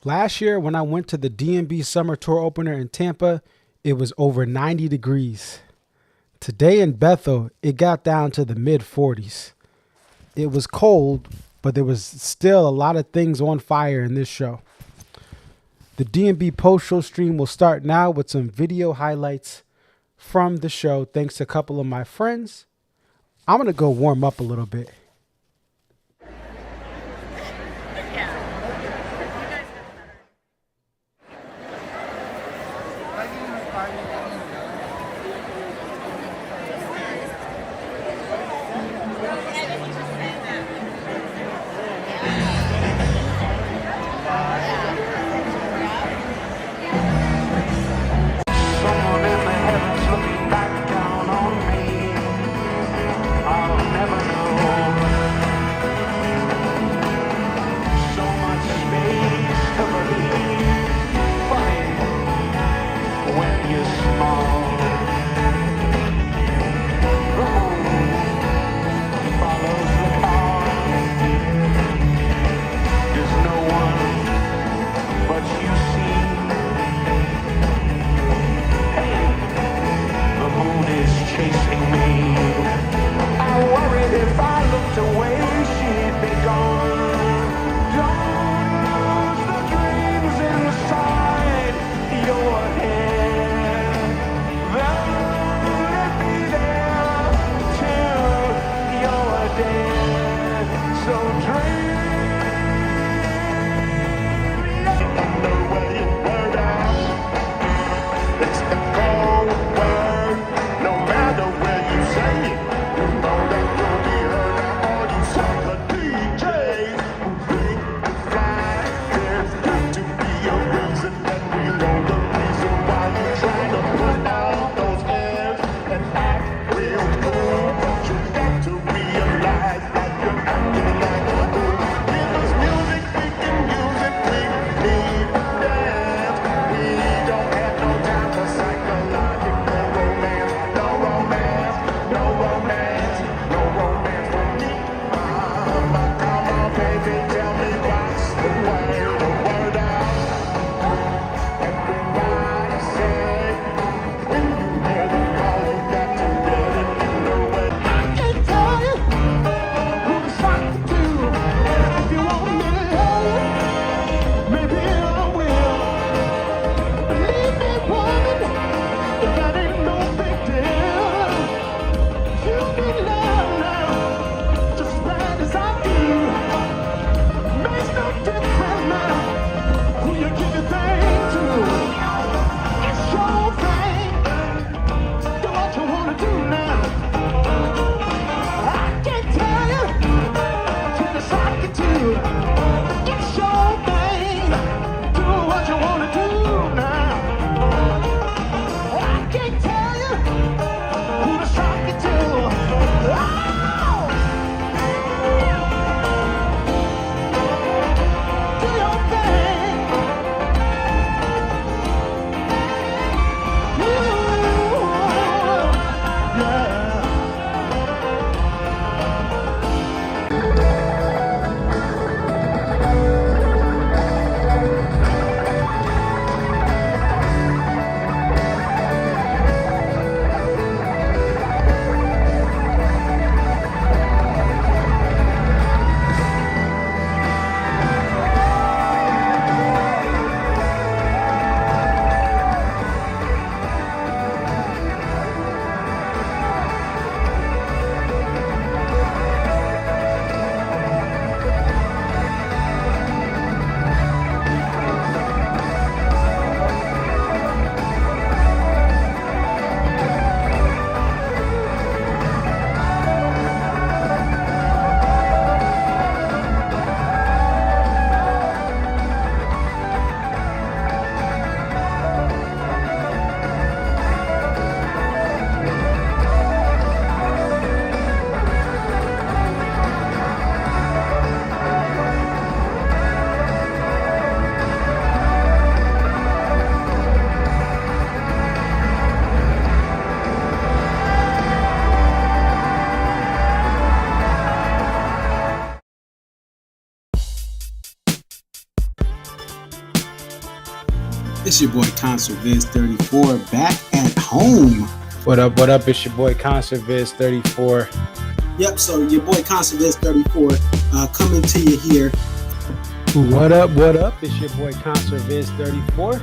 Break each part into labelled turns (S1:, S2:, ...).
S1: Last year when I went to the DMB Summer Tour Opener in Tampa, it was over 90 degrees. Today in Bethel, it got down to the mid 40s. It was cold, but there was still a lot of things on fire in this show. The DMB post-show stream will start now with some video highlights from the show, thanks to a couple of my friends. I'm going to go warm up a little bit.
S2: Someone in the heavens looking back down on me. I'll never know. It's your boy Concert Viz 34 back at home.
S1: What up? What up? It's your boy Concert Viz 34.
S2: Yep, so your boy Concert Viz 34 coming to you here.
S1: What up? What up? It's your boy Concert Viz 34.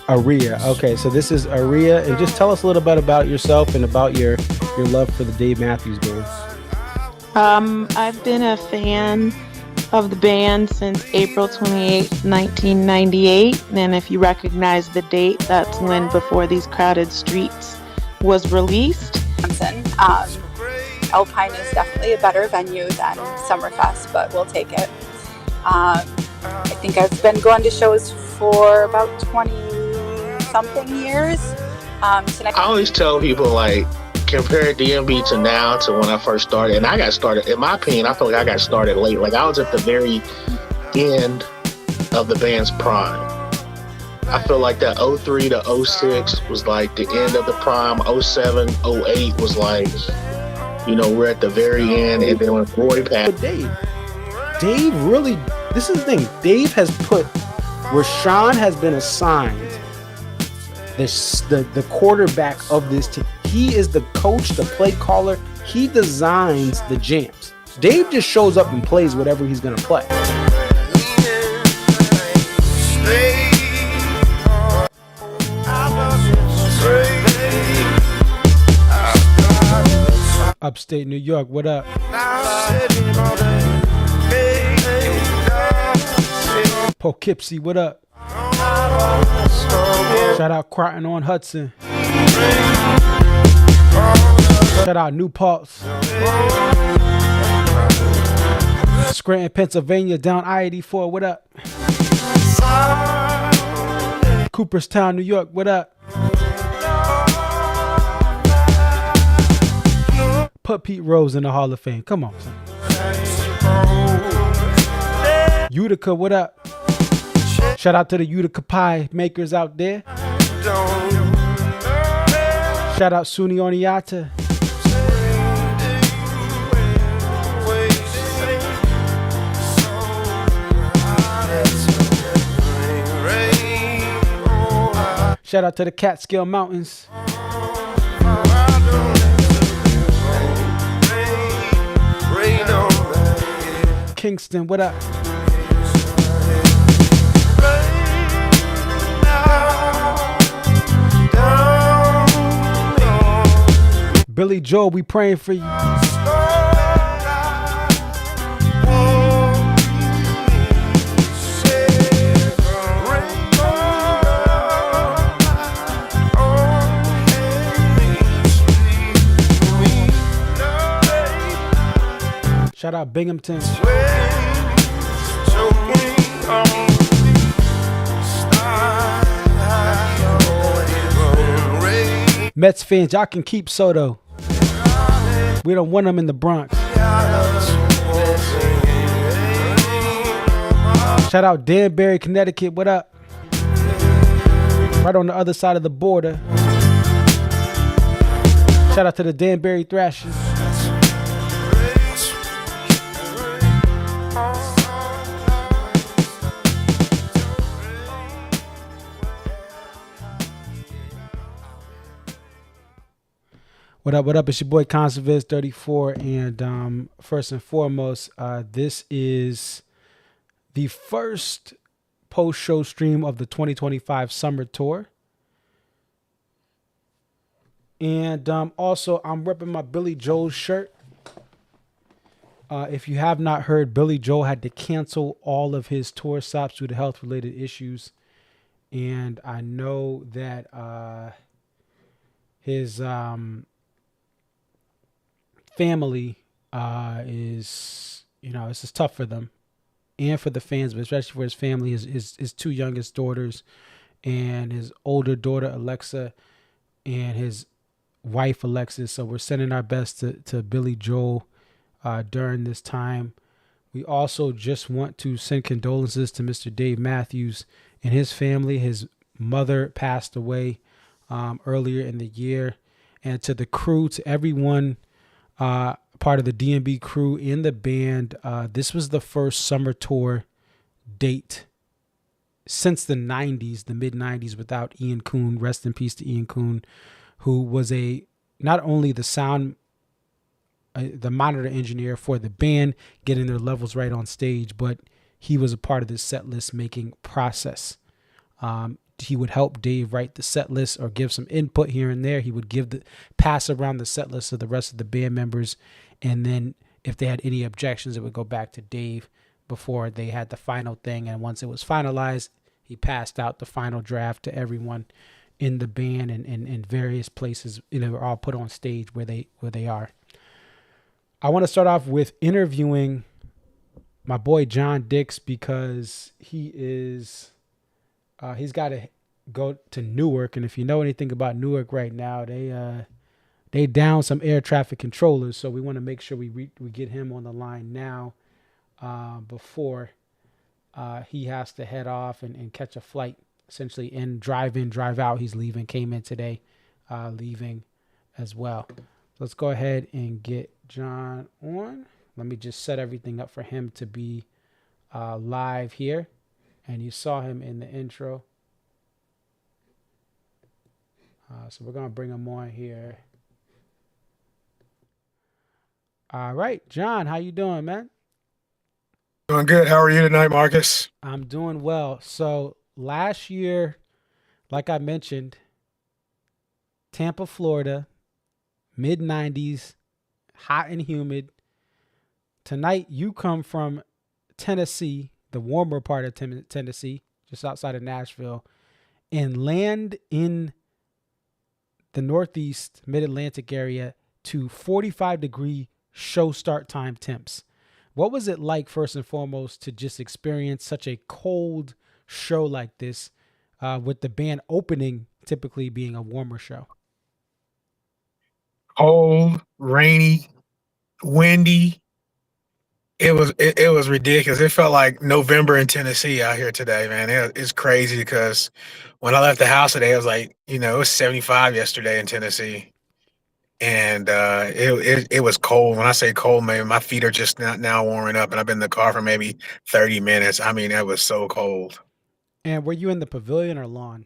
S1: Aria. Okay, so this is Aria, and just tell us a little bit about yourself and about your love for the Dave Matthews Band.
S3: I've been a fan of the band since April 28, 1998, and if you recognize the date, that's when Before These Crowded Streets was released.
S4: Alpine is definitely a better venue than Summerfest, but we'll take it. I think I've been going to shows for about 20-something years.
S5: I always tell people, like, compare DMB to now to when I first started. And I got started, in my opinion, I feel like I got started late. Like, I was at the very end of the band's prime. I feel like that 03 to 06 was like the end of the prime. 07, 08 was like, you know, we're at the very end. And then when Roy passed.
S1: But Dave really, this is the thing. Dave has put, Rashawn has been assigned the quarterback of this team. He is the coach, the play caller. He designs the jams. Dave just shows up and plays whatever he's going to play. Upstate New York, what up? Poughkeepsie, what up? Shout out Croton on Hudson. Shout out New Paltz. Scranton, Pennsylvania, down I-84, what up? Cooperstown, New York, what up? Put Pete Rose in the Hall of Fame. Come on, son. Utica, what up? Shout out to the Utica pie makers out there. Shout out Suni Oniata. Shout out to the Catskill Mountains. Kingston, what up? Billy Joel, we praying for you. Shout out Binghamton. Mets fans, y'all can keep Soto. We don't want them in the Bronx. Shout out Danbury, Connecticut. What up? Right on the other side of the border. Shout out to the Danbury Thrashers. What up, what up? It's your boy Conserviz 34, and first and foremost, this is the first post-show stream of the 2025 Summer Tour. And also, I'm repping my Billy Joel shirt. If you have not heard, Billy Joel had to cancel all of his tour stops due to health-related issues. And I know that his family is, you know, this is tough for them and for the fans, but especially for his family, his two youngest daughters and his older daughter Alexa and his wife Alexis. So we're sending our best to Billy Joel during this time. We also just want to send condolences to Mr. Dave Matthews and his family. His mother passed away earlier in the year, and to the crew, to everyone part of the DMB crew in the band. This was the first summer tour date since the 90s, the mid 90s, without Ian Kuhn. Rest in peace to Ian Kuhn, who was not only the monitor engineer for the band, getting their levels right on stage, but he was a part of the set list making process. He would help Dave write the set list or give some input here and there. He would pass around the set list to the rest of the band members, and then if they had any objections, it would go back to Dave before they had the final thing. And once it was finalized, he passed out the final draft to everyone in the band and in various places. Were all put on stage where they are. I want to start off with interviewing my boy John Dixs, because he's got to go to Newark, and if you know anything about Newark right now, they down some air traffic controllers, so we want to make sure we get him on the line now before he has to head off and catch a flight, essentially, and drive in, drive out. He's leaving, came in today, leaving as well. So let's go ahead and get John on. Let me just set everything up for him to be live here. And you saw him in the intro. So we're going to bring him on here. All right, John, how you doing, man?
S6: Doing good. How are you tonight, Marcus?
S1: I'm doing well. So last year, like I mentioned, Tampa, Florida, mid-90s, hot and humid. Tonight, you come from Tennessee, the warmer part of Tennessee, just outside of Nashville, and land in the Northeast, mid-Atlantic area to 45-degree show start time temps. What was it like, first and foremost, to just experience such a cold show like this, with the band opening typically being a warmer show?
S6: Cold, rainy, windy. It was ridiculous. It felt like November in Tennessee out here today, man. It's crazy because when I left the house today, it was like, it was 75 yesterday in Tennessee. And it was cold. When I say cold, man, my feet are just now warming up, and I've been in the car for maybe 30 minutes. I mean, it was so cold.
S1: And were you in the pavilion or lawn?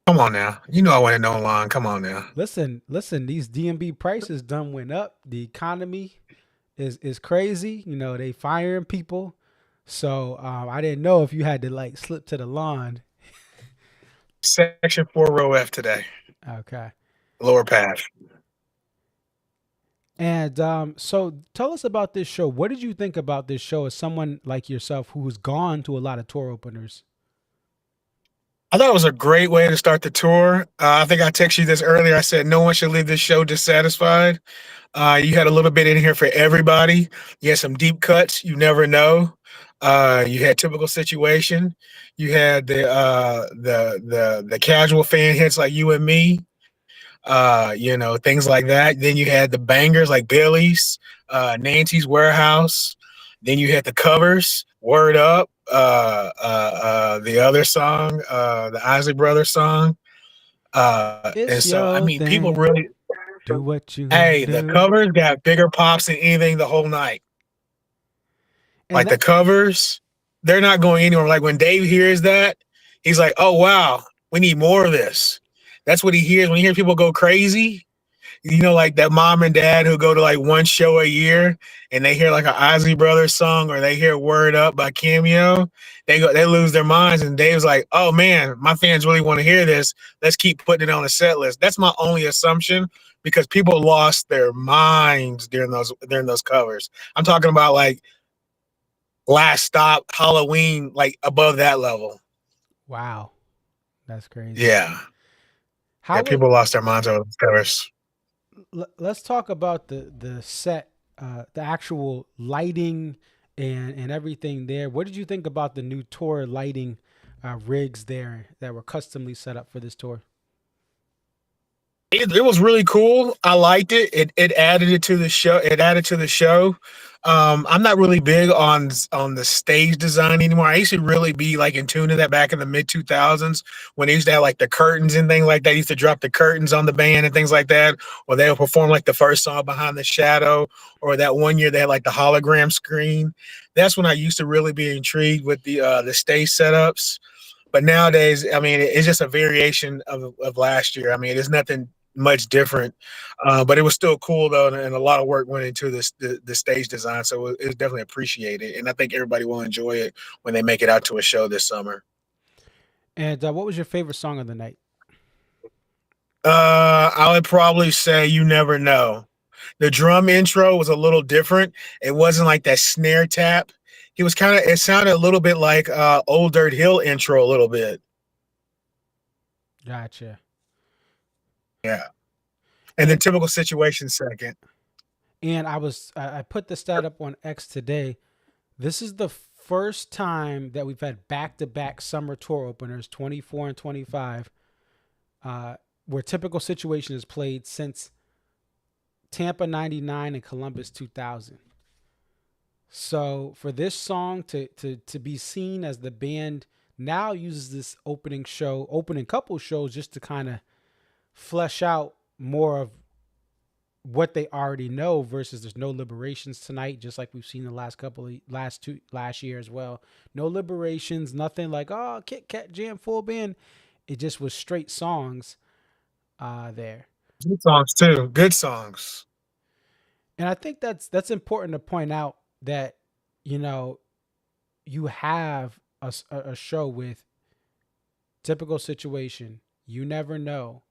S6: Come on now. I went in no lawn. Come on now.
S1: Listen, these DMB prices done went up. The economy is crazy. They firing people. So I didn't know if you had to slip to the lawn.
S6: Section 4 row F today.
S1: Okay.
S6: Lower path.
S1: And so tell us about this show. What did you think about this show as someone like yourself who's gone to a lot of tour openers?
S6: I thought it was a great way to start the tour. I think I texted you this earlier. I said no one should leave this show dissatisfied. You had a little bit in here for everybody. You had some deep cuts. You never know. You had typical situation. You had the casual fan hits like You and Me. Things like that. Then you had the bangers like Billy's, Nancy's Warehouse. Then you had the covers, Word Up, the other song, the Isley Brothers song. And so, people really
S1: do what you
S6: do. The covers got bigger pops than anything the whole night. And the covers, they're not going anywhere. Like when Dave hears that, he's like, oh, wow, we need more of this. That's what he hears when he hears people go crazy. Like that mom and dad who go to like one show a year and they hear like an Isley Brothers song or they hear Word Up by Cameo, they lose their minds. And Dave's like, oh man, my fans really want to hear this. Let's keep putting it on the set list. That's my only assumption, because people lost their minds during those covers. I'm talking about like Last Stop, Halloween, like above that level.
S1: Wow. That's crazy.
S6: Yeah. People lost their minds over those covers.
S1: Let's talk about the set, the actual lighting and everything there. What did you think about the new tour lighting rigs there that were customly set up for this tour?
S6: It was really cool. I liked it. It added it to the show. It added to the show. I'm not really big on the stage design anymore. I used to really be like in tune to that back in the mid 2000s when they used to have like the curtains and things like that. They used to drop the curtains on the band and things like that, or they'll perform like the first song Behind the Shadow, or that one year they had like the hologram screen. That's when I used to really be intrigued with the stage setups. But nowadays, I mean, it's just a variation of last year. I mean, it's nothing much different, but it was still cool though, and a lot of work went into the stage design, so it's definitely appreciated, and I think everybody will enjoy it when they make it out to a show this summer.
S1: And what was your favorite song of the night?
S6: I would probably say "You Never Know." The drum intro was a little different. It wasn't like that snare tap. It sounded a little bit like Old Dirt Hill intro a little bit.
S1: Gotcha.
S6: Yeah. And then Typical Situation second.
S1: And I put the stat up on X today. This is the first time that we've had back-to-back summer tour openers, 24 and 25, where Typical Situation is played since Tampa 99 and Columbus 2000. So for this song to be seen as the band now uses this opening couple shows just to kind of flesh out more of what they already know versus there's no liberations tonight, just like we've seen the last year as well. No liberations, nothing like, oh, Kit Kat Jam full band. It just was straight songs there.
S6: Good songs too. Good songs.
S1: And I think that's important to point out that, you know, you have a show with Typical Situation, You Never Know.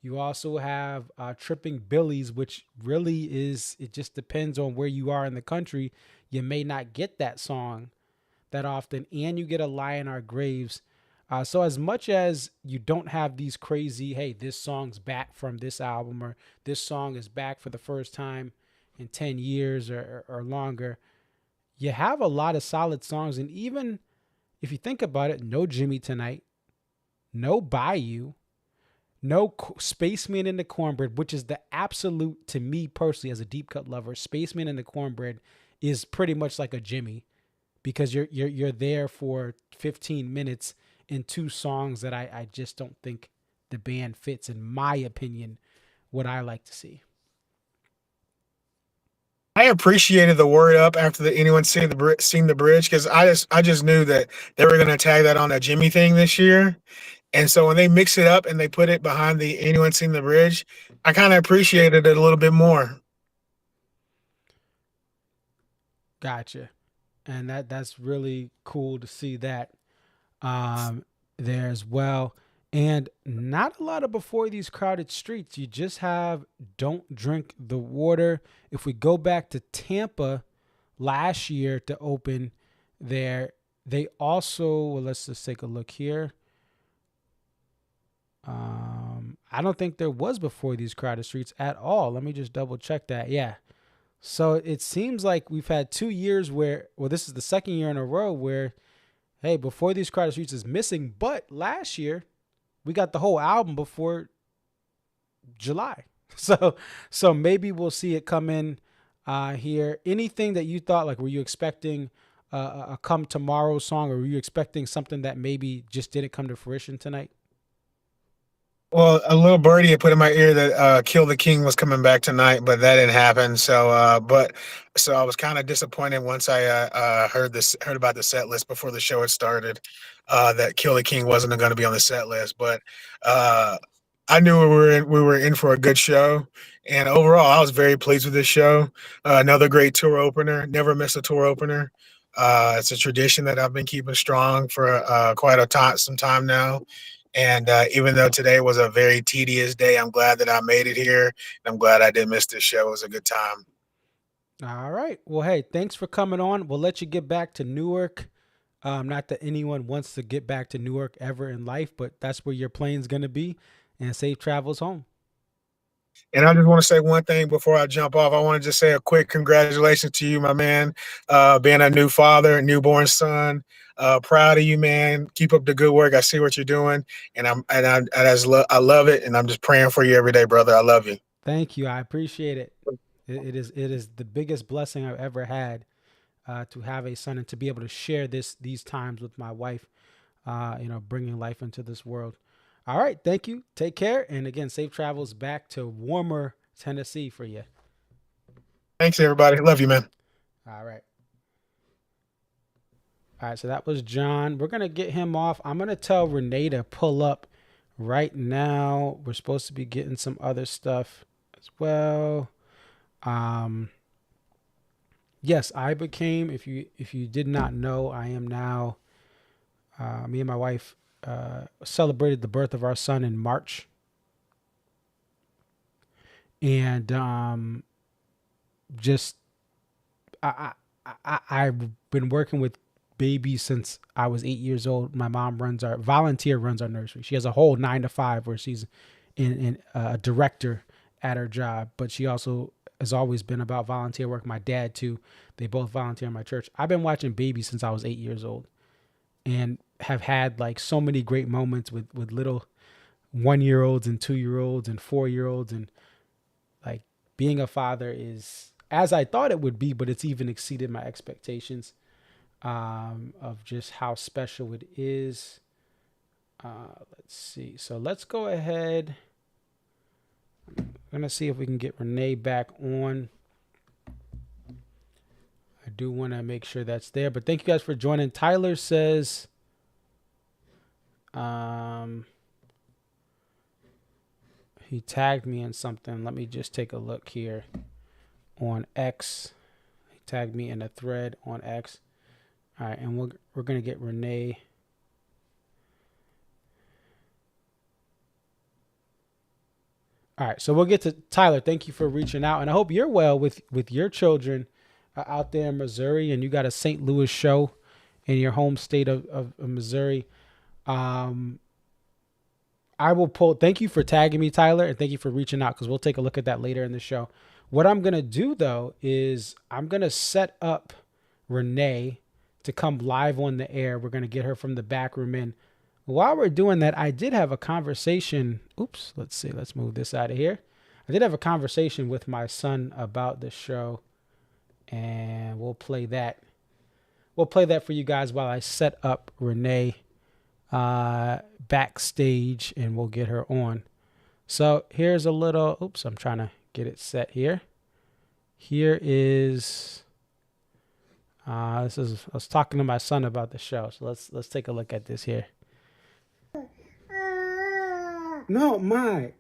S1: You also have Tripping Billies, which really it just depends on where you are in the country. You may not get that song that often, and you get a Lie in Our Graves. So as much as you don't have these crazy, hey, this song's back from this album, or this song is back for the first time in 10 years or longer, you have a lot of solid songs. And even if you think about it, no Jimmy Tonight, no Bayou, no Spaceman in the Cornbread, which is the absolute, to me personally as a deep cut lover, Spaceman in the Cornbread is pretty much like a Jimmy, because you're there for 15 minutes in two songs that I just don't think the band fits, in my opinion, what I like to see.
S6: I appreciated the word up after anyone seen the bridge, because I just knew that they were going to tag that on a Jimmy thing this year. And so when they mix it up and they put it behind the Anyone Seen the Bridge, I kind of appreciated it a little bit more.
S1: Gotcha. And that's really cool to see that there as well. And not a lot of Before These Crowded Streets. You just have Don't Drink the Water. If we go back to Tampa last year to open there, they also, well, let's just take a look here. I don't think there was Before These Crowded Streets at all. Let me just double check that. Yeah. So it seems like we've had 2 years where, well, this is the second year in a row where, hey, Before These Crowded Streets is missing. But last year, we got the whole album before July. So maybe we'll see it come in here. Anything that you thought, like, were you expecting a Come Tomorrow song, or were you expecting something that maybe just didn't come to fruition tonight?
S6: Well, a little birdie had put in my ear that Kill the King was coming back tonight, but that didn't happen. So I was kind of disappointed once I heard about the set list before the show had started, that Kill the King wasn't going to be on the set list. But I knew we were in for a good show, and overall, I was very pleased with this show. Another great tour opener. Never miss a tour opener. It's a tradition that I've been keeping strong for some time now. And even though today was a very tedious day, I'm glad that I made it here. And I'm glad I didn't miss this show. It was a good time.
S1: All right. Well, hey, thanks for coming on. We'll let you get back to Newark. Not that anyone wants to get back to Newark ever in life, but that's where your plane's going to be. And safe travels home.
S6: And I just want to say one thing before I jump off. I want to just say a quick congratulations to you, my man, being a new father, a newborn son. Proud of you, man. Keep up the good work. I see what you're doing, and I love it, and I'm just praying for you every day, brother. I love you.
S1: Thank you. I appreciate it. It is the biggest blessing I've ever had, to have a son and to be able to share these times with my wife, bringing life into this world. All right. Thank you. Take care. And again, safe travels back to warmer Tennessee for you.
S6: Thanks, everybody. Love you, man.
S1: All right. All right. So that was John. We're going to get him off. I'm going to tell Renee to pull up right now. We're supposed to be getting some other stuff as well. Yes, I became, if you did not know, I am now, me and my wife celebrated the birth of our son in March. And I've been working with babies since I was 8 years old. My mom runs our nursery. She has a whole 9 to 5 where she's in a director at her job, but she also has always been about volunteer work. My dad too. They both volunteer in my church. I've been watching babies since I was 8 years old, and have had like so many great moments with little 1-year-olds and 2-year-olds and 4-year-olds, and like being a father is as I thought it would be, but it's even exceeded my expectations, of just how special it is. Let's see. So let's go ahead. I'm going to see if we can get Renee back on. I do want to make sure that's there, but thank you guys for joining. Tyler says, he tagged me in something. Let me just take a look here on X. He tagged me in a thread on X. All right, and we're going to get Renee. All right, so we'll get to Tyler. Thank you for reaching out, and I hope you're well with your children out there in Missouri, and you got a St. Louis show in your home state of Missouri. I will pull. Thank you for tagging me, Tyler, and thank you for reaching out, because we'll take a look at that later in the show. What I'm going to do, though, is I'm going to set up Renee to come live on the air. We're going to get her from the back room in. While we're doing that, I did have a conversation. Oops, let's see. Let's move this out of here. I did have a conversation with my son about the show, and we'll play that. We'll play that for you guys while I set up Renee backstage, and we'll get her on. So here's a little, oops, I'm trying to get it set here. Here is, I was talking to my son about the show. So let's take a look at this here. No, my.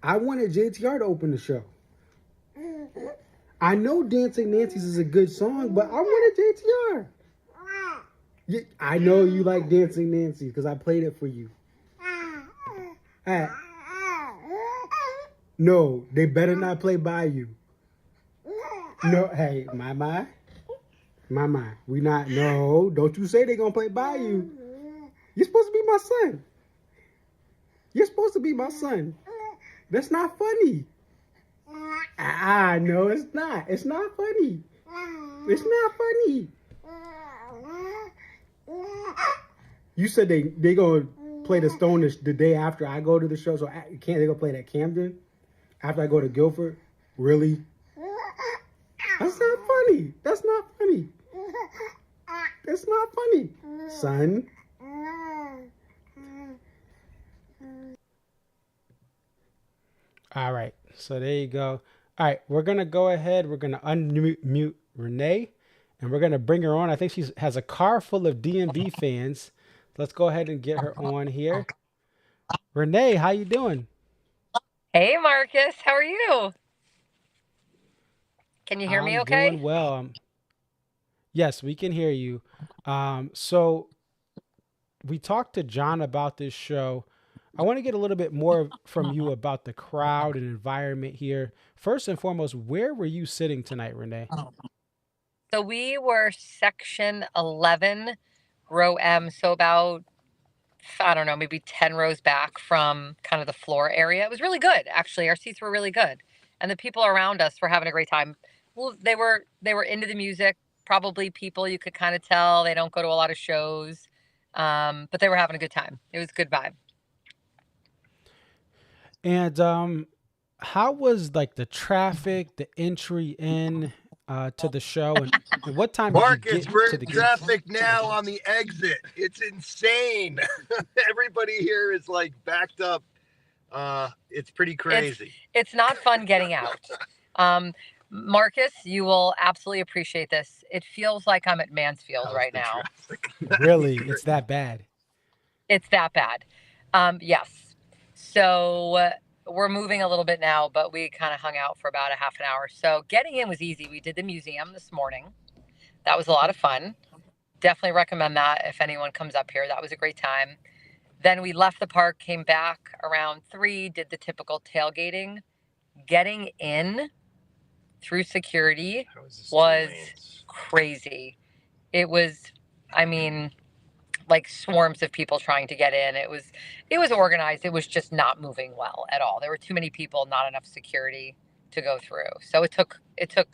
S1: I wanted JTR to open the show. I know Dancing Nancy's is a good song, but I wanted JTR. I know you like Dancing Nancy because I played it for you. No, they better not play by you. No, hey, my. We not, no, don't you say they gonna play by you. You're supposed to be my son. You're supposed to be my son. That's not funny. No, it's not. It's not funny. It's not funny. You said they gonna play the Stonish the day after I go to the show, so can't they go play it at Camden after I go to Guilford? Really? That's not funny. That's not funny. That's not funny, son. All right, so there you go. All right, we're going to go ahead. We're going to unmute Renee, and we're going to bring her on. I think she has a car full of DMB fans. Let's go ahead and get her on here. Renee, how you doing?
S7: Hey, Marcus. How are you? Can you hear me okay?
S1: I'm doing well. Yes, we can hear you. So we talked to John about this show. I want to get a little bit more from you about the crowd and environment here. First and foremost, where were you sitting tonight, Renee?
S7: So we were section 11, row M. So about, I don't know, maybe 10 rows back from kind of the floor area. It was really good, actually. Our seats were really good. And the people around us were having a great time. Well, they were into the music. Probably people you could kind of tell. They don't go to a lot of shows. But they were having a good time. It was a good vibe.
S1: And how was like the traffic, the entry in to the show, and what time did you
S8: Marcus,
S1: get
S8: we're
S1: to
S8: in
S1: the gates?
S8: traffic now on the exit. It's insane. Everybody here is like backed up. It's pretty crazy.
S7: It's not fun getting out. Marcus, you will absolutely appreciate this. It feels like I'm at Mansfield right now.
S1: Really? It's that bad?
S7: It's that bad. Yes. So we're moving a little bit now, but we kind of hung out for about a half an hour. So getting in was easy. We did the museum this morning. That was a lot of fun. Definitely recommend that if anyone comes up here. That was a great time. Then we left the park, came back around 3, did the typical tailgating. Getting in through security was crazy. It was, I mean, like swarms of people trying to get in. It was organized. It was just not moving well at all. There were too many people, not enough security to go through. So it took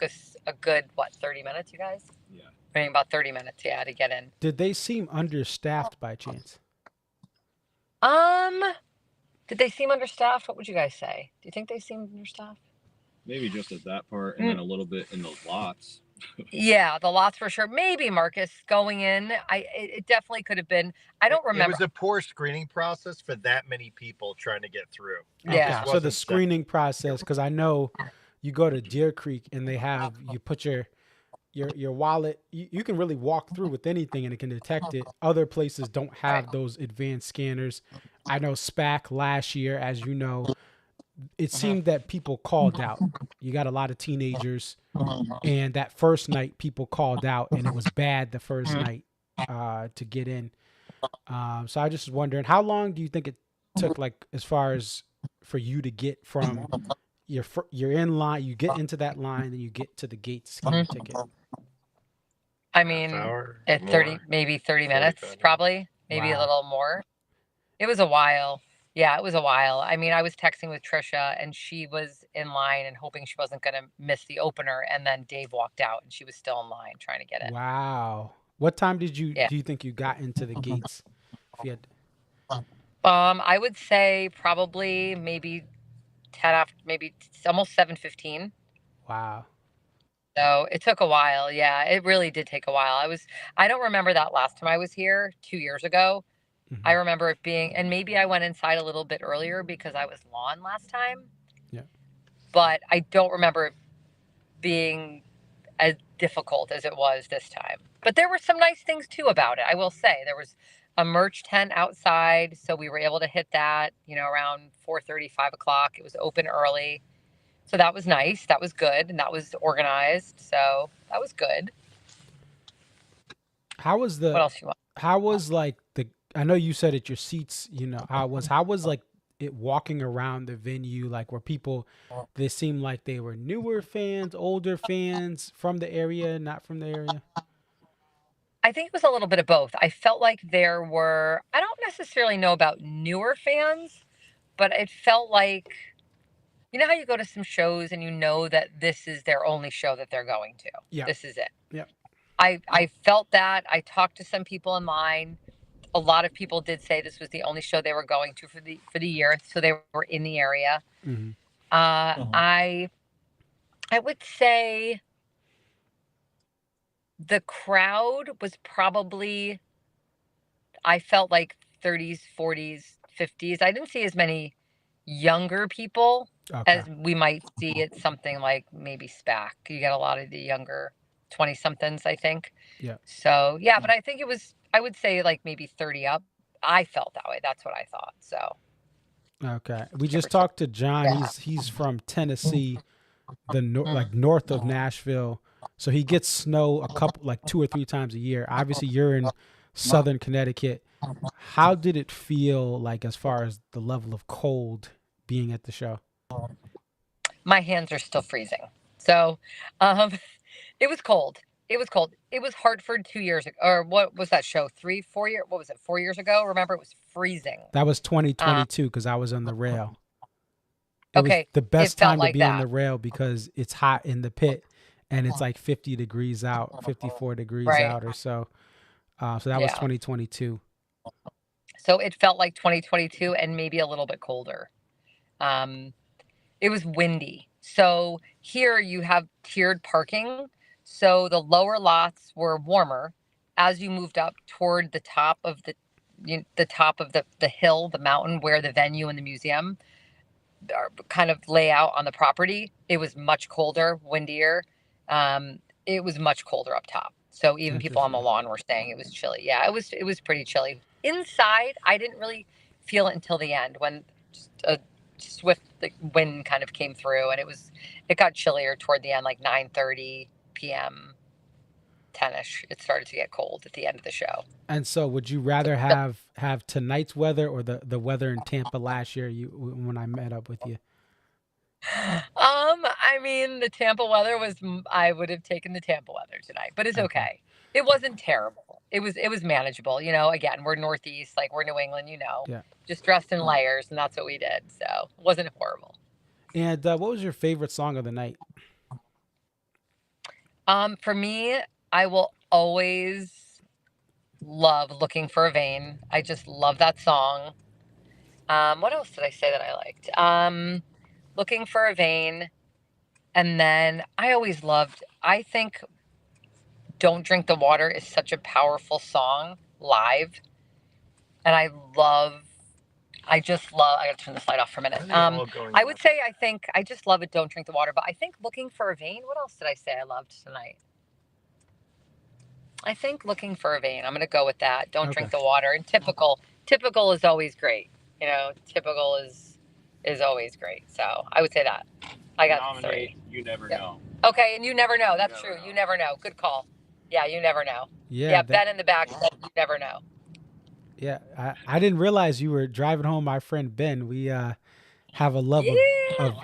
S7: us a good 30 minutes, you guys? Yeah. I mean, about 30 minutes, to get in.
S1: Did they seem understaffed by chance?
S7: Did they seem understaffed? What would you guys say? Do you think they seemed understaffed?
S9: Maybe just at that part, and then a little bit in the lots.
S7: Yeah, the lots for sure. Maybe, Marcus, going in, it definitely could have been. I don't remember.
S8: It was a poor screening process for that many people trying to get through.
S7: Yeah.
S1: Okay. So the screening process, because I know you go to Deer Creek and they have, you put your wallet, you can really walk through with anything and it can detect it. Other places don't have those advanced scanners. I know SPAC last year, as you know, it seemed that people called out. You got a lot of teenagers, and that first night people called out, and it was bad the first night to get in. So I just was wondering, how long do you think it took, like as far as for you to get from you're in line, you get into that line, then you get to the gate to scan your ticket?
S7: I mean, at 30, maybe 30 minutes, probably, maybe a little more. It was a while. Yeah, it was a while. I mean, I was texting with Trisha and she was in line and hoping she wasn't going to miss the opener. And then Dave walked out and she was still in line trying to get in.
S1: Wow. What time do you think you got into the gates? If you had...
S7: I would say probably maybe 10 after, maybe almost 7:15.
S1: Wow.
S7: So it took a while. Yeah, it really did take a while. I don't remember that last time I was here 2 years ago. I remember it being, and maybe I went inside a little bit earlier because I was lawn last time.
S1: Yeah.
S7: But I don't remember it being as difficult as it was this time. But there were some nice things too about it. I will say there was a merch tent outside, so we were able to hit that, around 4:30, 5 o'clock. It was open early. So that was nice. That was good. And that was organized. So that was good.
S1: How was
S7: what else you want?
S1: How was like I know you said at your seats, how was like it walking around the venue, like where people, they seemed like they were newer fans, older fans, from the area, not from the area?
S7: I think it was a little bit of both. I felt like there were, I don't necessarily know about newer fans, but it felt like, you know how you go to some shows and you know that this is their only show that they're going to.
S1: Yeah.
S7: This is it.
S1: Yeah.
S7: I felt that. I talked to some people in line. A lot of people did say this was the only show they were going to for the year, so they were in the area.
S1: Mm-hmm.
S7: I would say the crowd was probably, I felt like 30s, 40s, 50s. I didn't see as many younger people as we might see at something like maybe SPAC. You get a lot of the younger 20-somethings, I think.
S1: Yeah.
S7: So, yeah, but I think it was, I would say like maybe 30 up. I felt that way. That's what I thought. So.
S1: Okay. We just talked to John. Yeah. He's from Tennessee, north of Nashville. So he gets snow a couple, like 2 or 3 times a year. Obviously you're in Southern Connecticut. How did it feel like as far as the level of cold being at the show?
S7: My hands are still freezing. So, it was cold. It was cold. It was Hartford 2 years ago, or what was that show? 3, 4 years? What was it? 4 years ago? Remember, it was freezing.
S1: That was 2022 because I was on the rail.
S7: It was
S1: the best time to be on the rail because it's hot in the pit and it's like 50 degrees out, 54 degrees out or so. So that was 2022. So
S7: it felt like 2022 and maybe a little bit colder. It it was windy. So here you have tiered parking. So the lower lots were warmer. As you moved up toward the top of the hill, the mountain where the venue and the museum are kind of lay out on the property, it was much colder, windier. It was much colder up top. So even people on the lawn were saying it was chilly. Yeah, it was pretty chilly. Inside, I didn't really feel it until the end when just a swift wind kind of came through, and it got chillier toward the end, like 9:30 p.m. 10ish. It started to get cold at the end of the show.
S1: And so, would you rather have tonight's weather or the weather in Tampa last year? When I met up with you.
S7: I mean, the Tampa weather was. I would have taken the Tampa weather tonight, but it's okay. It wasn't terrible. It was manageable. You know, again, we're Northeast, like we're New England. You know, just dressed in layers, and that's what we did. So it wasn't horrible.
S1: And what was your favorite song of the night?
S7: For me, I will always love "Looking for a Vein." I just love that song. What else did I say that I liked? "Looking for a Vein," and then I always loved. I think "Don't Drink the Water" is such a powerful song live, and I just love. I gotta turn this light off for a minute. I would say I just love it. "Don't Drink the Water," but I think "Looking for a Vein." What else did I say I loved tonight? I think "Looking for a Vein." I'm gonna go with that. "Don't Drink the Water." And typical is always great. You know, typical is always great. So I would say that. I got 3.
S9: You Never Know.
S7: Okay, and "You Never Know." That's true. "You Never Know." Good call. Yeah, "You Never Know." Yeah, Ben in the back said "You Never Know."
S1: Yeah, I didn't realize you were driving home my friend Ben. We have a love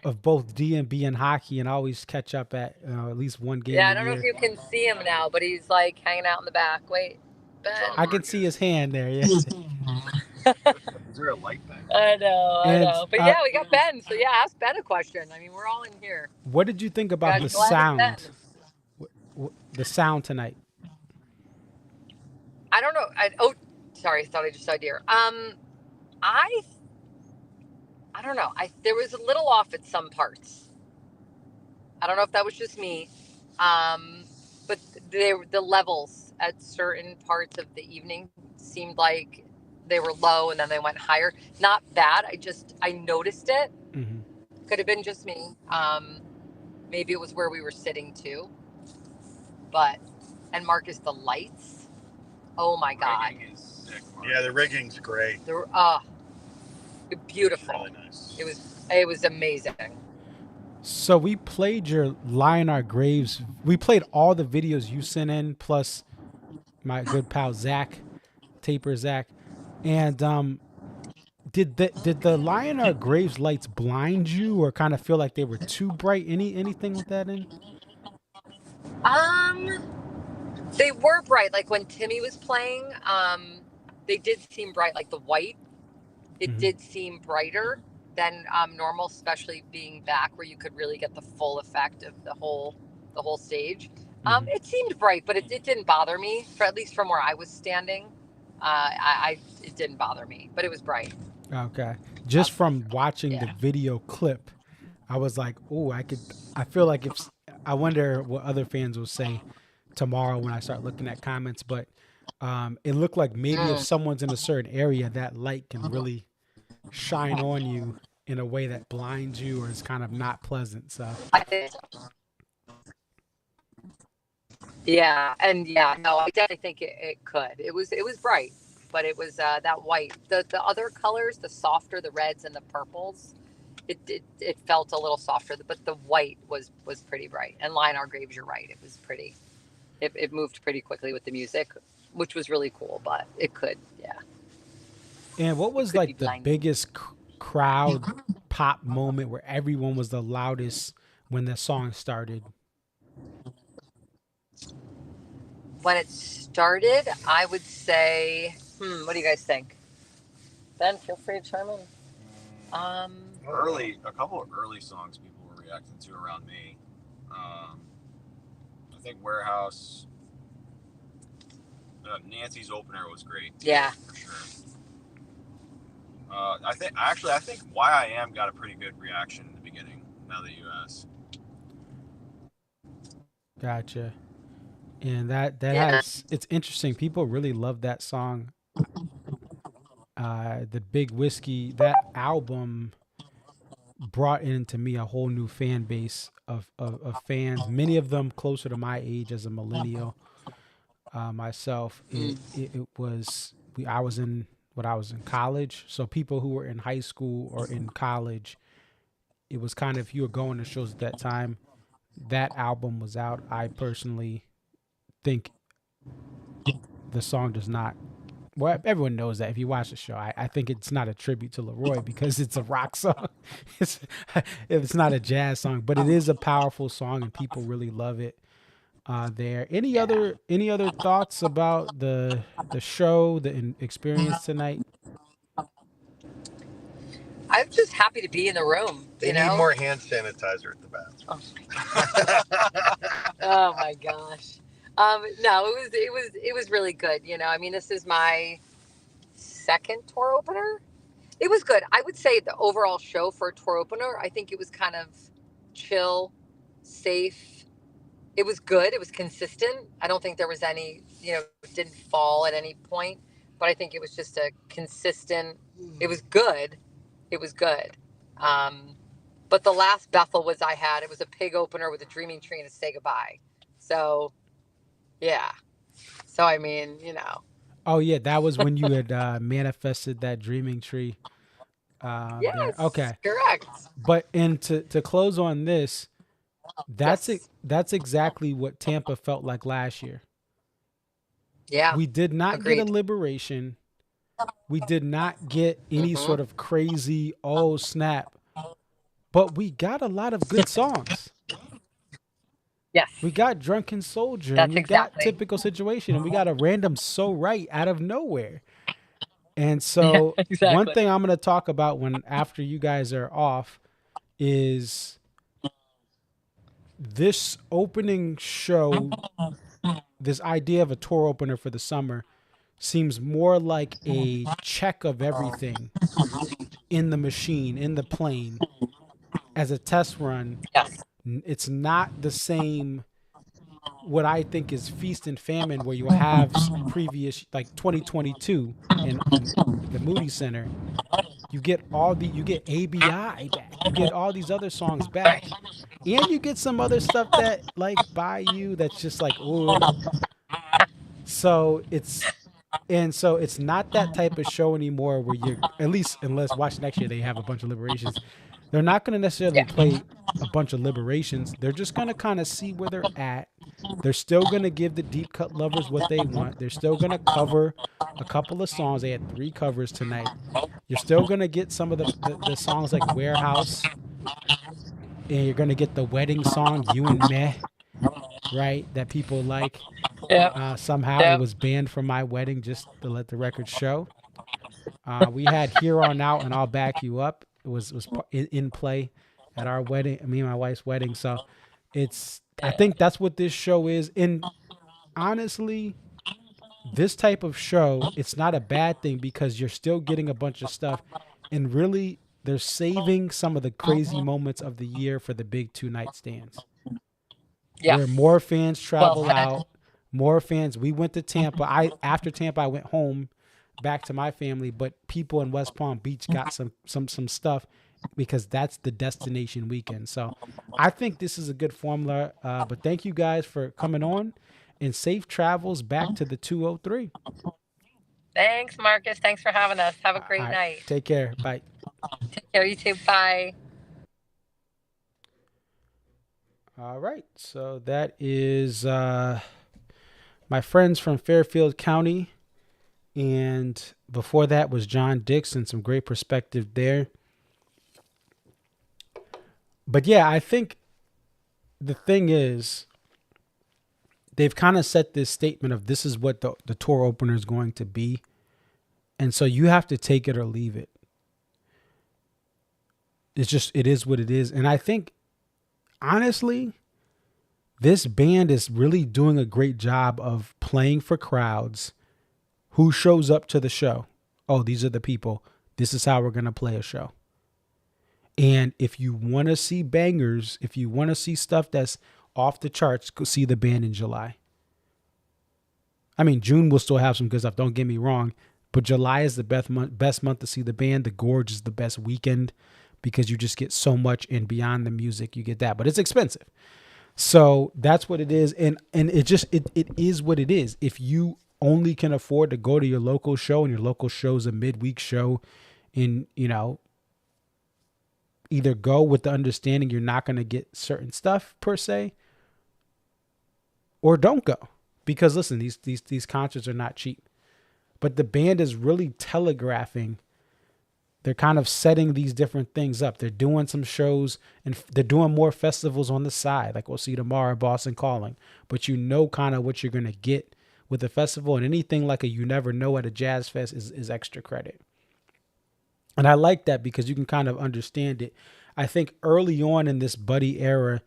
S1: of both DMB and hockey, and always catch up at least one game.
S7: Yeah, I don't know if you can see him now, but he's like hanging out in the back. Wait, Ben.
S1: I can see his hand there. Yeah.
S9: Is there a light back?
S7: I know. But yeah, we got Ben. So yeah, ask Ben a question. I mean, we're all in here.
S1: What did you think about the sound? The sound tonight.
S7: I don't know. Sorry, I thought I just saw deer. I don't know. There was a little off at some parts. I don't know if that was just me. But the levels at certain parts of the evening seemed like they were low and then they went higher. Not bad. I noticed it.
S1: Mm-hmm.
S7: Could have been just me. Maybe it was where we were sitting too. And Marcus, the lights. Oh my God.
S9: Rigging is sick,
S8: yeah, the rigging's great.
S7: They're beautiful.
S8: Really nice.
S7: It was amazing.
S1: So we played your "Lie in Our Graves." We played all the videos you sent in, plus my good pal Zach, Taper Zach. And did the "Lie in Our Graves" lights blind you, or kind of feel like they were too bright? Anything with that in?
S7: They were bright. Like when Timmy was playing, they did seem bright. Like the white, it did seem brighter than normal, especially being back where you could really get the full effect of the whole stage. It seemed bright, but it didn't bother me. At least from where I was standing, it didn't bother me. But it was bright.
S1: Okay, just from watching the video clip, I was like, oh, I feel like I wonder what other fans will say tomorrow when I start looking at comments. But it looked like maybe if someone's in a certain area, that light can really shine on you in a way that blinds you or is kind of not pleasant. So
S7: I think so. Yeah, and no, I definitely think it could. It was bright, but it was that white. The other colors, the softer, the reds and the purples, it felt a little softer, but the white was pretty bright. And "Lie in Our Graves," you're right, it was pretty. It moved pretty quickly with the music, which was really cool. But it could, yeah.
S1: And what was like the biggest crowd pop moment where everyone was the loudest when the song started?
S7: When it started, I would say, what do you guys think? Ben, feel free to chime in.
S9: A couple of early songs people were reacting to around me. I think "Warehouse." Nancy's opener was great.
S7: Yeah,
S9: for sure. I think "Why I Am" got a pretty good reaction in the beginning. now that you ask.
S1: Gotcha. And that
S7: Yeah.
S1: has, it's interesting. People really love that song. The Big Whiskey, that album brought into me a whole new fan base of fans, many of them closer to my age as a millennial. Myself, it was, I was in college. So people who were in high school or in college, it was kind of, if you were going to shows at that time, that album was out. I personally think the song does not, well, everyone knows that if you watch the show. I think it's not a tribute to Leroy because it's a rock song. It's not a jazz song, but it is a powerful song and people really love it. There. Any other thoughts about the show, the experience tonight?
S7: I'm just happy to be in the room.
S8: They need more hand sanitizer at the bathroom.
S7: Oh my gosh. No, it was really good. I mean, this is my second tour opener. It was good. I would say the overall show for a tour opener, I think it was kind of chill, safe. It was good. It was consistent. I don't think there was any, it didn't fall at any point, but I think it was just a consistent, it was good. It was good. But the last Bethel it was a pig opener with a dreaming tree and a say goodbye. So, yeah. So, I mean,
S1: Oh yeah, that was when you had manifested that dreaming tree.
S7: Yes,
S1: there. Okay,
S7: correct.
S1: But and to close on this, that's
S7: Yes.
S1: that's exactly what Tampa felt like last year.
S7: Yeah.
S1: We did not
S7: Agreed.
S1: get a liberation. We did not get any sort of crazy, oh snap, but we got a lot of good songs.
S7: Yes.
S1: We got Drunken Soldier,
S7: That's
S1: and we got Typical Situation, and we got a random So Right out of nowhere. And so
S7: exactly.
S1: One thing I'm going to talk about after you guys are off is this opening show, this idea of a tour opener for the summer seems more like a check of everything in the machine, in the plane, as a test run.
S7: Yes.
S1: It's not the same, what I think is feast and famine, where you have previous, like 2022 in the Moody Center. You get ABI back. You get all these other songs back. And you get some other stuff that, like Bayou, that's just like, ooh. So it's not that type of show anymore where you're, at least unless watch next year they have a bunch of liberations. They're not going to necessarily play a bunch of liberations. They're just going to kind of see where they're at. They're still going to give the deep cut lovers what they want. They're still going to cover a couple of songs. They had 3 covers tonight. You're still going to get some of the songs like Warehouse. And you're going to get the wedding song, You and Me, right? That people like.
S7: Yeah.
S1: Somehow it was banned from my wedding, just to let the record show. We had Here On Out and I'll Back You Up. It was in play at our wedding, me and my wife's wedding. So I think that's what this show is. And honestly, this type of show, it's not a bad thing because you're still getting a bunch of stuff. And really, they're saving some of the crazy moments of the year for the big 2-night stands.
S7: Yeah.
S1: Where more fans travel out, more fans. We went to Tampa. After Tampa, I went home back to my family, but people in West Palm Beach got some stuff because that's the destination weekend. So I think this is a good formula. But thank you guys for coming on, and safe travels back to the 203.
S7: Thanks, Marcus. Thanks for having us. Have a great night.
S1: Take care. Bye.
S7: Take care. You too. Bye.
S1: All right. So that is my friends from Fairfield County. And before that was John Dixs, and some great perspective there. But yeah, I think the thing is, they've kind of set this statement of this is what the tour opener is going to be. And so you have to take it or leave it. It is what it is. And I think, honestly, this band is really doing a great job of playing for crowds. Who shows up to the show? Oh, these are the people. This is how we're going to play a show. And if you want to see bangers, if you want to see stuff that's off the charts, go see the band in July. I mean, June will still have some good stuff, don't get me wrong, but July is the best month to see the band. The Gorge is the best weekend because you just get so much, and beyond the music, you get that. But it's expensive. So that's what it is. And it is what it is. If you only can afford to go to your local show, and your local show's a midweek show, and, you know, either go with the understanding you're not going to get certain stuff per se, or don't go. Because listen, these concerts are not cheap. But the band is really telegraphing. They're kind of setting these different things up. They're doing some shows, and they're doing more festivals on the side. Like we'll see tomorrow, Boston Calling. But you know kind of what you're going to get with the festival. And anything like a You Never Know at a jazz fest is extra credit. And I like that because you can kind of understand it. I think early on in this Buddy era,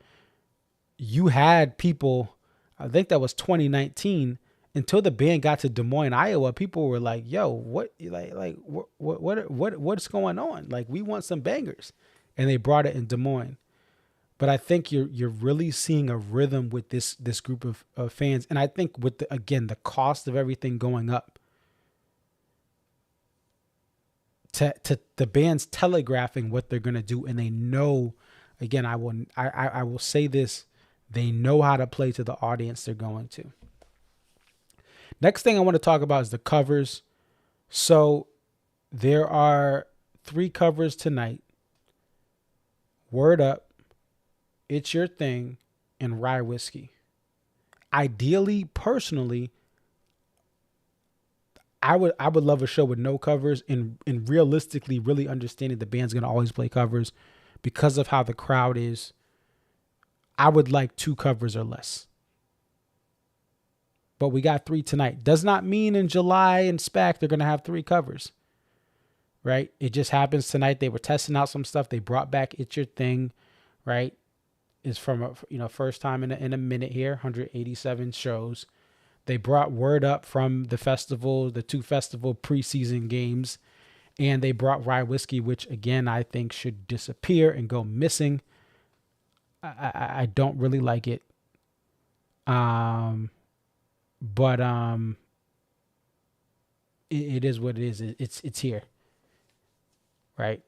S1: you had people, I think that was 2019, until the band got to Des Moines, Iowa, people were like, "Yo, what's going on? Like, we want some bangers," and they brought it in Des Moines. But I think you're really seeing a rhythm with this group of fans, and I think with the cost of everything going up, to the band's telegraphing what they're gonna do, and they know. Again, I will say this: they know how to play to the audience they're going to. Next thing I want to talk about is the covers. So there are 3 covers tonight. Word Up, It's Your Thing, and Rye Whiskey. Ideally, personally, I would love a show with no covers, and realistically really understanding the band's going to always play covers because of how the crowd is. I would like 2 covers or less. But we got 3 tonight. Does not mean in July and SPAC they're going to have 3 covers, right? It just happens tonight. They were testing out some stuff. They brought back It's Your Thing, right? It's from first time in a minute here, 187 shows. They brought Word Up from the festival, the 2 festival preseason games, and they brought Rye Whiskey, which again I think should disappear and go missing. I don't really like it. But it is what it is. It's here, right?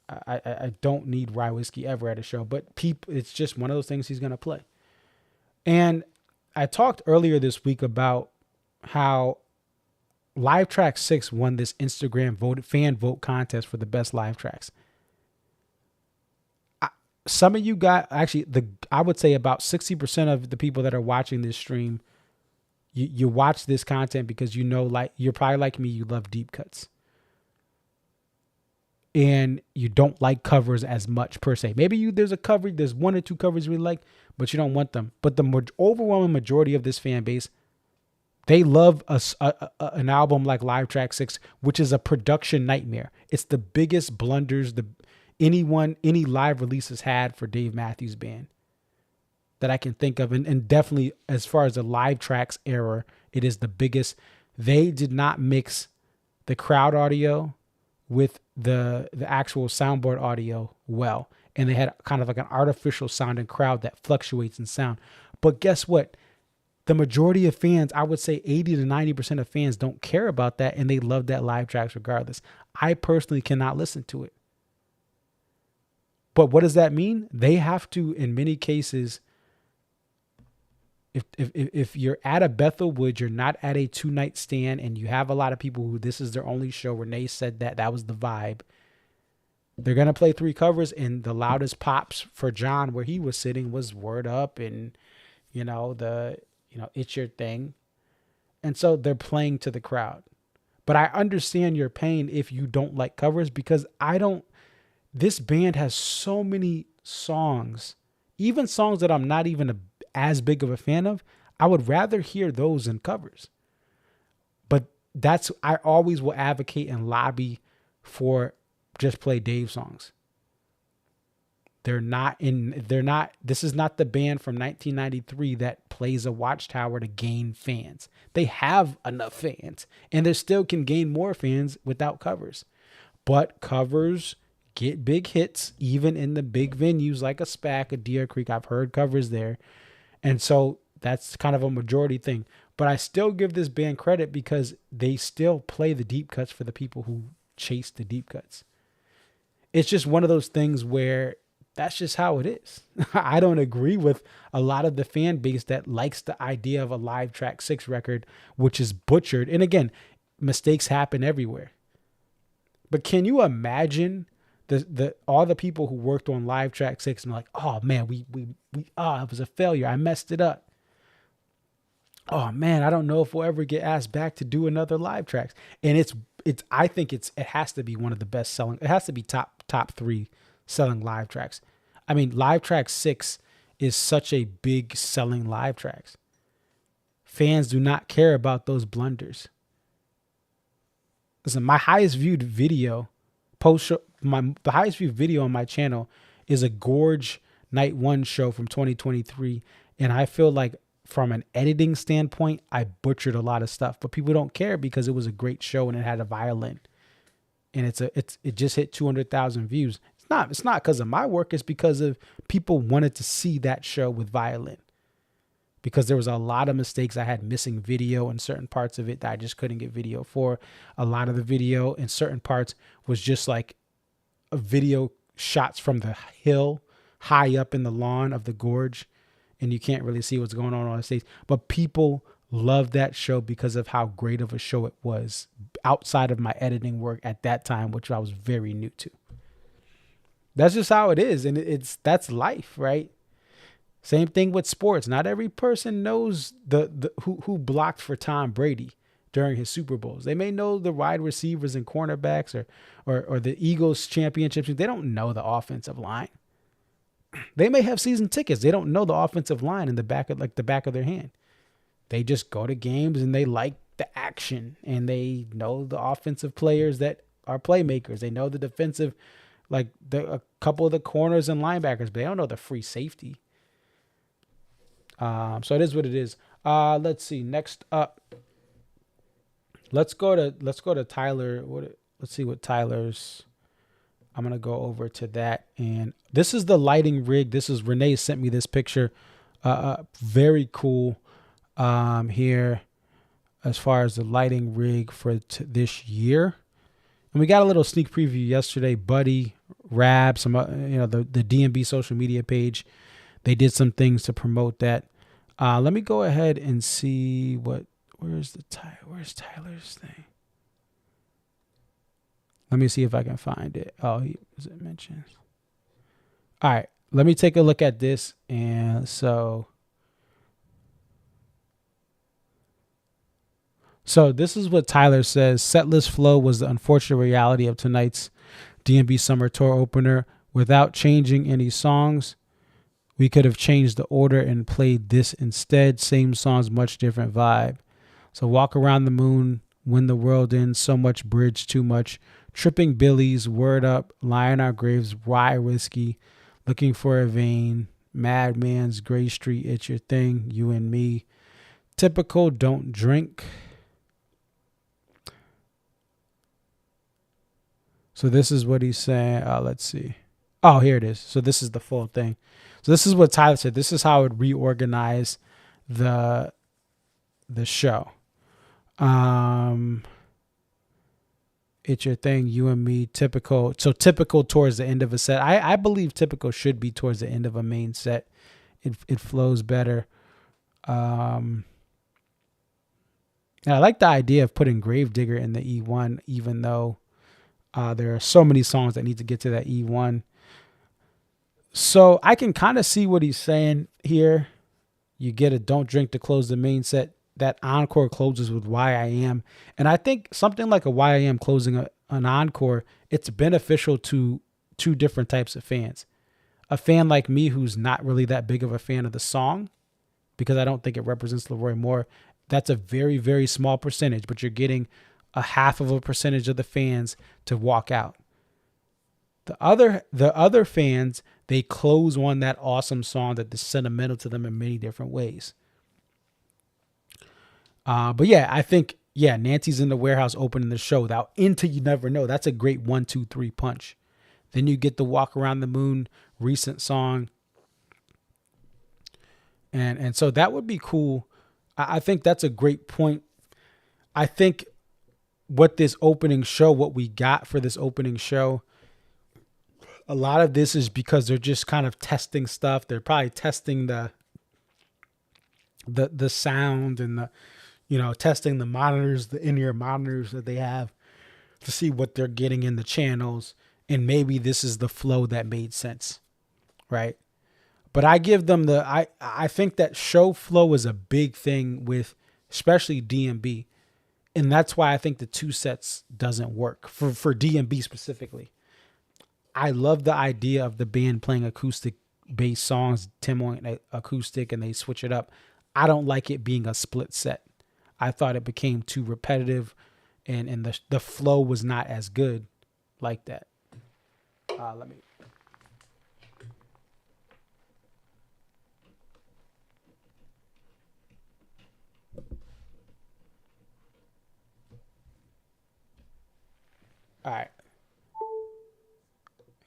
S1: I don't need Rye Whiskey ever at a show, but it's just one of those things he's gonna play. And I talked earlier this week about how Live Track 6 won this Instagram fan vote contest for the best live tracks. Some of you got I would say about 60% of the people that are watching this stream. You watch this content because you're probably like me, you love deep cuts. And you don't like covers as much per se. Maybe there's 1 or 2 covers you really like, but you don't want them. But the overwhelming majority of this fan base, they love an album like Live Track 6, which is a production nightmare. It's the biggest blunders any live release has had for Dave Matthews Band that I can think of. And definitely as far as the Live Tracks era, it is the biggest. They did not mix the crowd audio with the actual soundboard audio well. And they had kind of like an artificial sounding crowd that fluctuates in sound. But guess what? The majority of fans, I would say 80 to 90% of fans don't care about that, and they love that Live Tracks regardless. I personally cannot listen to it. But what does that mean? They have to, in many cases, if you're at a Bethel Woods, you're not at a 2-night stand, and you have a lot of people who this is their only show. Renee said that was the vibe. They're going to play 3 covers, and the loudest pops for John where he was sitting was Word Up and, It's Your Thing. And so they're playing to the crowd. But I understand your pain if you don't like covers, because this band has so many songs, even songs that I'm not even as big of a fan of. I would rather hear those than covers. But I always will advocate and lobby for just play Dave songs. This is not the band from 1993 that plays a Watchtower to gain fans. They have enough fans, and they still can gain more fans without covers. But covers get big hits, even in the big venues like a SPAC, a Deer Creek. I've heard covers there. And so that's kind of a majority thing. But I still give this band credit because they still play the deep cuts for the people who chase the deep cuts. It's just one of those things where that's just how it is. I don't agree with a lot of the fan base that likes the idea of a live track 6 record, which is butchered. And again, mistakes happen everywhere. But can you imagine the all the people who worked on live track 6 and like, oh man, it was a failure. I messed it up. Oh man, I don't know if we'll ever get asked back to do another live tracks. And I think it has to be one of the best selling. It has to be top 3 selling live tracks. I mean, live track 6 is such a big selling live tracks. Fans do not care about those blunders. Listen, my highest viewed video the highest viewed video on my channel is a Gorge Night 1 show from 2023. And I feel like from an editing standpoint, I butchered a lot of stuff, but people don't care because it was a great show and it had a violin. And it just hit 200,000 views. It's not because of my work. It's because of people wanted to see that show with violin, because there was a lot of mistakes. I had missing video in certain parts of it that I just couldn't get video for. A lot of the video in certain parts was just like a video shots from the hill high up in the lawn of the gorge. And you can't really see what's going on the stage. But people loved that show because of how great of a show it was outside of my editing work at that time, which I was very new to. That's just how it is. And that's life, right? Same thing with sports. Not every person knows who blocked for Tom Brady during his Super Bowls. They may know the wide receivers and cornerbacks or the Eagles championships. They don't know the offensive line. They may have season tickets. They don't know the offensive line in the back of their hand. They just go to games and they like the action, and they know the offensive players that are playmakers. They know the defensive, like a couple of the corners and linebackers, but they don't know the free safety. So it is what it is. Let's see. Next up, let's go to Tyler. Let's see what Tyler's. I'm going to go over to that. And this is the lighting rig. This is Renee sent me this picture. Very cool here as far as the lighting rig for this year. And we got a little sneak preview yesterday. Buddy, Rab, the DMB social media page. They did some things to promote that. Let me go ahead and see where's Tyler's thing? Let me see if I can find it. Oh, is it mentioned? All right, let me take a look at this. And so this is what Tyler says. Setlist flow was the unfortunate reality of tonight's DMB Summer Tour Opener. Without changing any songs, we could have changed the order and played this instead. Same songs, much different vibe. So Walk Around the Moon, When the World Ends, So Much Bridge, Too Much, Tripping Billies, Word Up, Lie in Our Graves, Rye Whiskey, Looking for a Vein, Madman's, Gray Street, It's Your Thing, You and Me, Typical, Don't Drink. So this is what he's saying. Let's see. Oh, here it is. So this is the full thing. So this is what Tyler said. This is how I would reorganize the show. It's Your Thing, You and Me, Typical. So typical towards the end of a set. I believe typical should be towards the end of a main set. It flows better. And I like the idea of putting Gravedigger in the E1, even though there are so many songs that need to get to that E1. So I can kind of see what he's saying here. You get a Don't Drink to close the main set. That encore closes with Why I Am. And I think something like a Why I Am closing an encore, it's beneficial to two different types of fans. A fan like me who's not really that big of a fan of the song, because I don't think it represents Leroy Moore. That's a very, very small percentage, but you're getting a half of a percentage of the fans to walk out. The other fans, they close on that awesome song that is sentimental to them in many different ways. But yeah, I think, Nancy's in the Warehouse opening the show. Without Into You Never Know. That's a great 1, 2, 3 punch Then you get the Walk Around the Moon recent song. And so that would be cool. I think that's a great point. I think what we got for this opening show, a lot of this is because they're just kind of testing stuff. They're probably testing the sound and testing the monitors, the in-ear monitors that they have to see what they're getting in the channels. And maybe this is the flow that made sense, right? But I give them I think that show flow is a big thing with especially DMB. And that's why I think the 2 sets doesn't work for DMB specifically. I love the idea of the band playing acoustic based songs, Tim on acoustic, and they switch it up. I don't like it being a split set. I thought it became too repetitive and the flow was not as good like that. Let me. All right.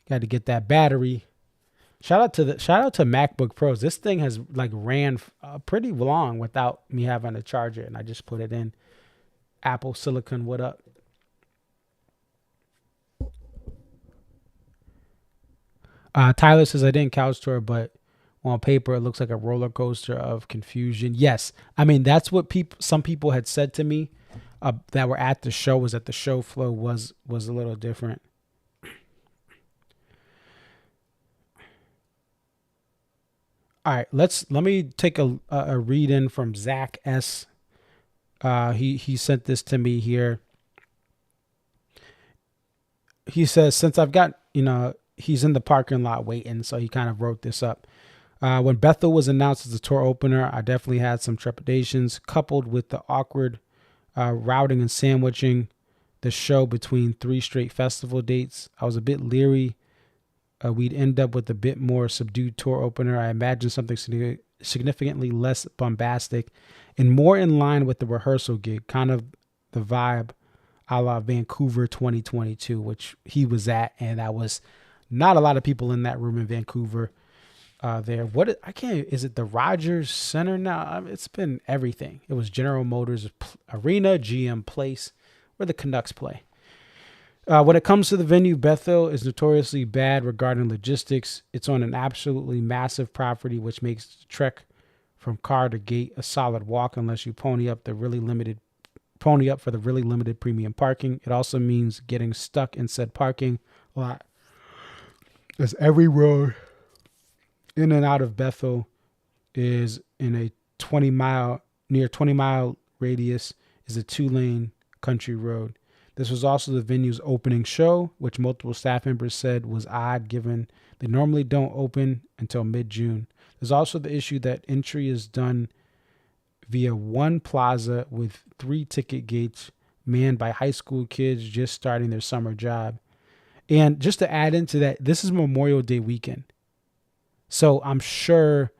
S1: Got to get that battery. Shout out to MacBook Pros. This thing has ran pretty long without me having to charge it, and I just put it in. Apple Silicon, what up? Tyler says I didn't couch tour, but on paper it looks like a roller coaster of confusion. Yes, I mean that's what some people had said to me that were at the show, was that the show flow was a little different. All right, let me take a read in from Zach S. He sent this to me here. He says, since I've got, he's in the parking lot waiting, so he kind of wrote this up. When Bethel was announced as the tour opener, I definitely had some trepidations, coupled with the awkward routing and sandwiching the show between 3 straight festival dates. I was a bit leery we'd end up with a bit more subdued tour opener. I imagined something significantly less bombastic and more in line with the rehearsal gig, kind of the vibe a la Vancouver 2022, which he was at, and that was not a lot of people in that room in Vancouver. Is it the Rogers Center now? It's been everything. It was General Motors Arena, GM Place, where the Canucks play. When it comes to the venue, Bethel is notoriously bad regarding logistics. It's on an absolutely massive property, which makes the trek from car to gate a solid walk unless you pony up for the really limited premium parking. It also means getting stuck in said parking lot, as every road in and out of Bethel is in a 20 mile radius is a 2-lane country road. This was also the venue's opening show, which multiple staff members said was odd given they normally don't open until mid-June. There's also the issue that entry is done via one plaza with 3 ticket gates manned by high school kids just starting their summer job. And just to add into that, this is Memorial Day weekend. So I'm sure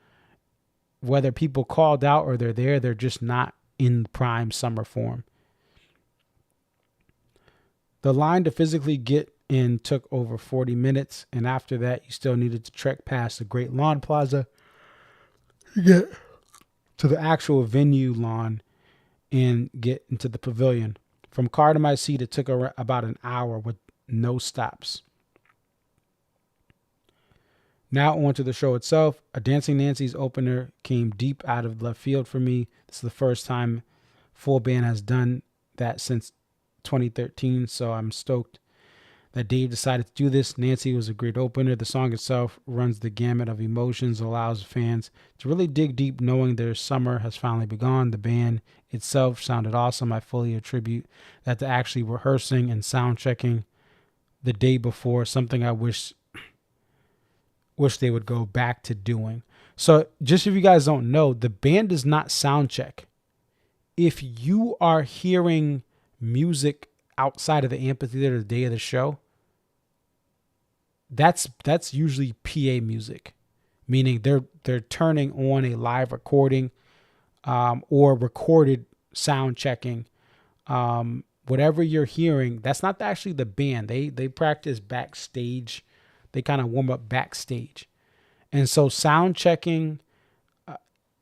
S1: whether people called out or they're there, they're just not in prime summer form. The line to physically get in took over 40 minutes, and after that, you still needed to trek past the Great Lawn Plaza to get to the actual venue lawn and get into the pavilion. From car to my seat, it took about an hour with no stops. Now on to the show itself. A Dancing Nancy's opener came deep out of left field for me. This is the first time full band has done that since 2013, so I'm stoked that Dave decided to do this. Nancy was a great opener. The song itself runs the gamut of emotions, allows fans to really dig deep knowing their summer has finally begun. The band itself sounded awesome. I fully attribute that to actually rehearsing and sound checking the day before, something I wish they would go back to doing. So just if you guys don't know, the band does not sound check. If you are hearing music outside of the amphitheater the day of the show, that's usually PA music, meaning they're turning on a live recording or recorded sound checking. Whatever you're hearing, that's not actually the band. They practice backstage They kind of warm up backstage. And so sound checking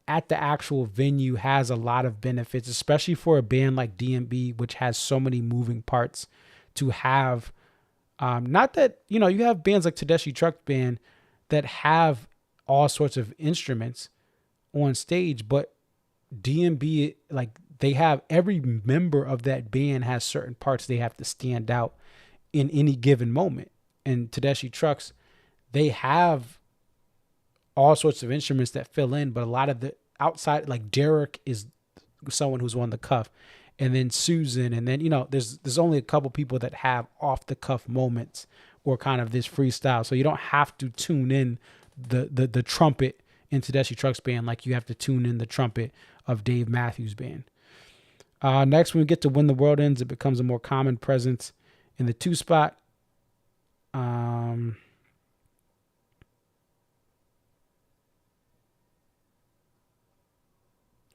S1: at the actual venue has a lot of benefits, especially for a band like DMB, which has so many moving parts, to have, not that, you have bands like Tedeschi Truck Band that have all sorts of instruments on stage, but DMB, like, they have, every member of that band has certain parts they have to stand out in any given moment. And Tedeschi Trucks, they have all sorts of instruments that fill in, but a lot of the outside, like Derek is someone who's on the cuff, and then Susan, and then, there's only a couple people that have off the cuff moments or kind of this freestyle. So you don't have to tune in the trumpet in Tedeschi Trucks Band like you have to tune in the trumpet of Dave Matthews Band. Next, when we get to When the World Ends, it becomes a more common presence in the 2 spot.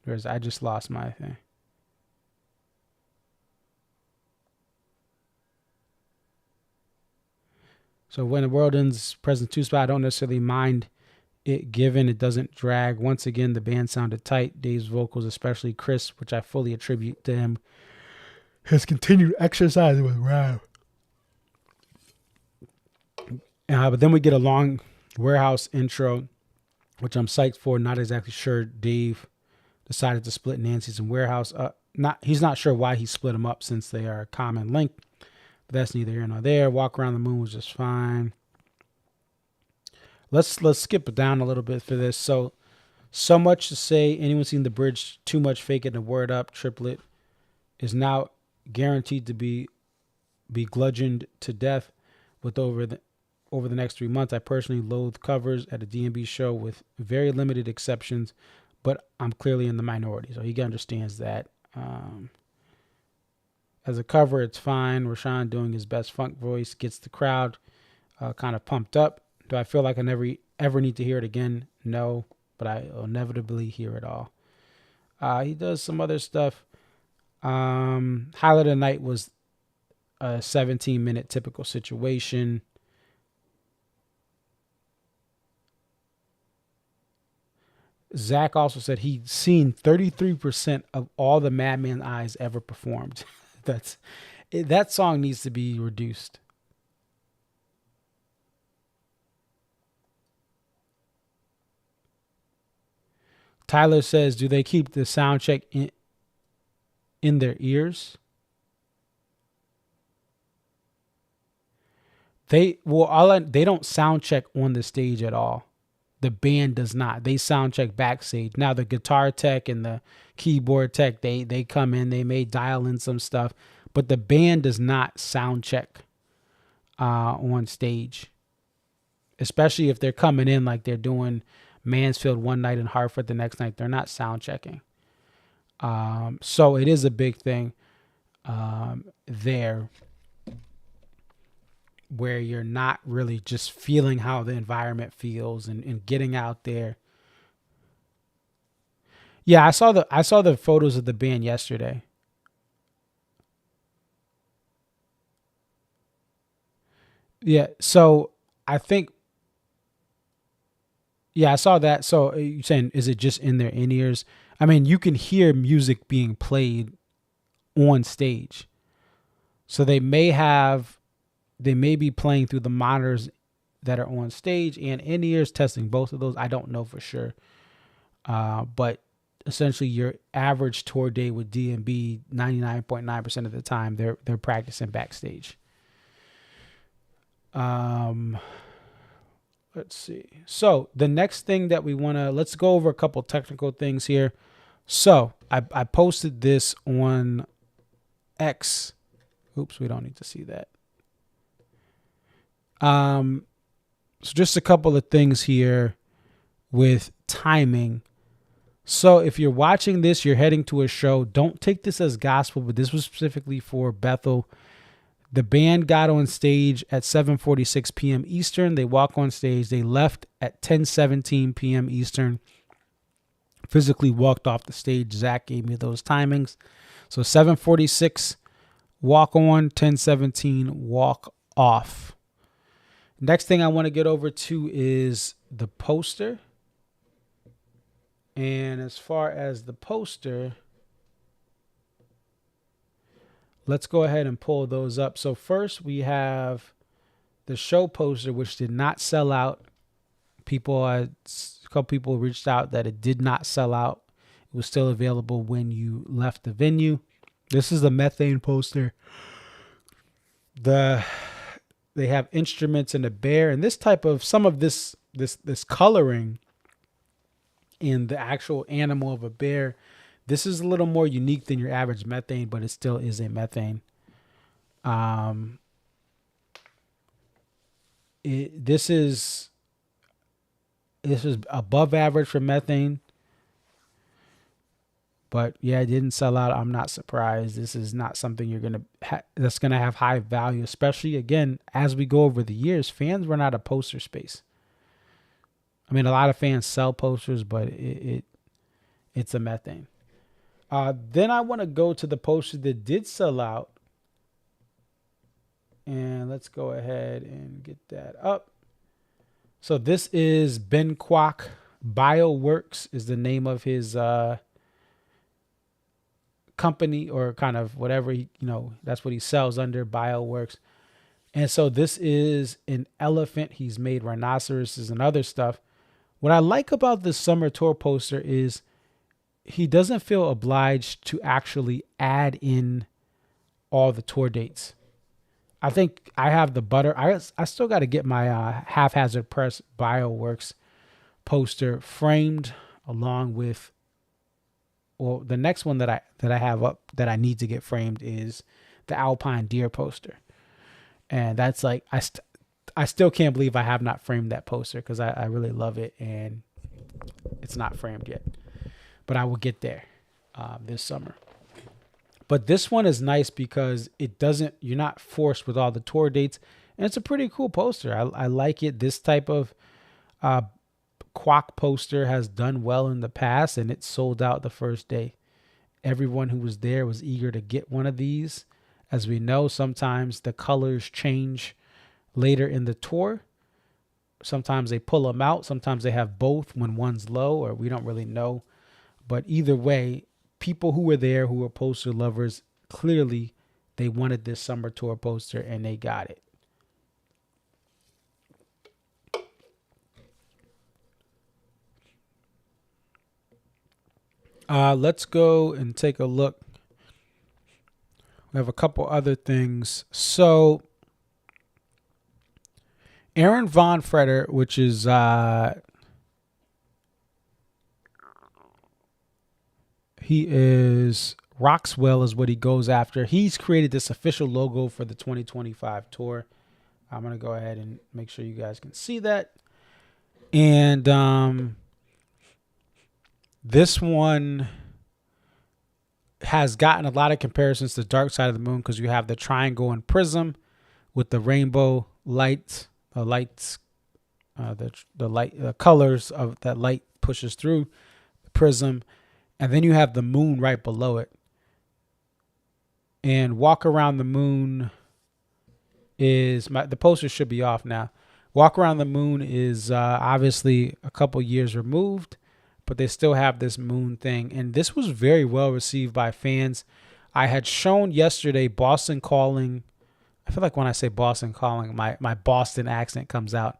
S1: Whereas I just lost my thing. So When the World Ends, present 2 spot, I don't necessarily mind it, given it doesn't drag. Once again, the band sounded tight. Dave's vocals, especially Chris, which I fully attribute to him, his continued exercise with rap. But then we get a long Warehouse intro, which I'm psyched for. Not exactly sure Dave decided to split Nancy's and Warehouse. He's not sure why he split them up, since they are a common link. But that's neither here nor there. Walk Around the Moon was just fine. Let's skip down a little bit for this. So much to say. Anyone seen the bridge? Too much fake it and word up. Triplet is now guaranteed to be bludgeoned to death with over the next 3 months. I personally loathe covers at a DMB show with very limited exceptions, but I'm clearly in the minority. So he understands that. As a cover, it's fine. Rashawn doing his best funk voice gets the crowd kind of pumped up. Do I feel like I never ever need to hear it again? No, but I'll inevitably hear it all. He does some other stuff. Highlight of the night was a 17-minute Typical Situation. Zach also said he'd seen 33% of all the Madman Eyes ever performed. That song needs to be reduced. Tyler says, do they keep the sound check in their ears? They don't sound check on the stage at all. The band does not. They sound check backstage. Now the guitar tech and the keyboard tech, they come in, they may dial in some stuff, but the band does not sound check on stage. Especially if they're coming in like they're doing Mansfield one night and Hartford the next night. They're not sound checking. So it is a big thing there, where you're not really just feeling how the environment feels and getting out there. Yeah, I saw the photos of the band yesterday. Yeah, so I think, yeah, I saw that. So you're saying, is it just in their in-ears? I mean, you can hear music being played on stage. So they may be playing through the monitors that are on stage and in-ears, testing both of those. I don't know for sure. But essentially your average tour day with DMB, 99.9% of the time, they're practicing backstage. Let's see. So the next thing that let's go over a couple technical things here. So I posted this on X. Oops, we don't need to see that. So just a couple of things here with timing. So if you're watching this, you're heading to a show, don't take this as gospel, but this was specifically for Bethel. The band got on stage at 7:46 p.m. Eastern. They walk on stage. They left at 10:17 p.m. Eastern. Physically walked off the stage. Zach gave me those timings. So 7:46 walk on, 10:17 walk off. Next thing I want to get over to is the poster. And as far as the poster, let's go ahead and pull those up. So first we have the show poster, which did not sell out. A couple people reached out that it did not sell out. It was still available when you left the venue. This is the methane poster. They have instruments and a bear, and this type of some of this coloring in the actual animal of a bear. This is a little more unique than your average methane, but it still is a methane. This is above average for methane. But yeah, it didn't sell out. I'm not surprised. This is not something that's gonna have high value, especially again as we go over the years. Fans run out of poster space. I mean, a lot of fans sell posters, but it's a methane. Then I want to go to the poster that did sell out, and let's go ahead and get that up. So this is Ben Kwok. Bioworks is the name of his company, or kind of whatever that's what he sells under, Bioworks. And so this is an elephant. He's made rhinoceroses and other stuff. What I like about this summer tour poster is he doesn't feel obliged to actually add in all the tour dates. I think I have the butter. I still got to get my Haphazard Press Bioworks poster framed along with, well, the next one that I have up that I need to get framed is the Alpine Deer poster. And that's like, I still can't believe I have not framed that poster because I really love it, and it's not framed yet. But I will get there this summer. But this one is nice because you're not forced with all the tour dates, and it's a pretty cool poster. I like it. This type of Kwok poster has done well in the past, and it sold out the first day. Everyone who was there was eager to get one of these. As we know, sometimes the colors change later in the tour. Sometimes they pull them out. Sometimes they have both when one's low, or we don't really know. But either way, people who were there who were poster lovers, clearly they wanted this summer tour poster and they got it. Let's go and take a look. We have a couple other things. So Aaron Von Fretter, which is he is Roxwell is what he goes after. He's created this official logo for the 2025 tour. I'm going to go ahead and make sure you guys can see that. And this one has gotten a lot of comparisons to Dark Side of the Moon because you have the triangle and prism with the rainbow lights, the colors of that light pushes through the prism, and then you have the moon right below it. And Walk Around the Moon the poster should be off now. Walk Around the Moon is obviously a couple years removed, but they still have this moon thing. And this was very well received by fans. I had shown yesterday Boston Calling. I feel like when I say Boston Calling, my Boston accent comes out.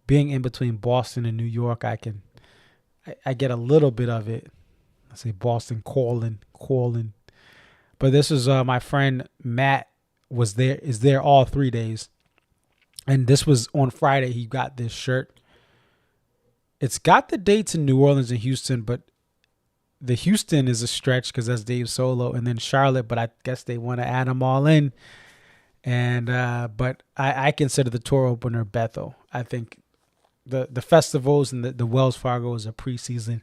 S1: Being in between Boston and New York, I get a little bit of it. I say Boston Calling. But this is my friend Matt is there all 3 days. And this was on Friday. He got this shirt. It's got the dates in New Orleans and Houston, but the Houston is a stretch because that's Dave Solo, and then Charlotte, but I guess they want to add them all in. And but I consider the tour opener Bethel. I think the festivals and the Wells Fargo is a preseason.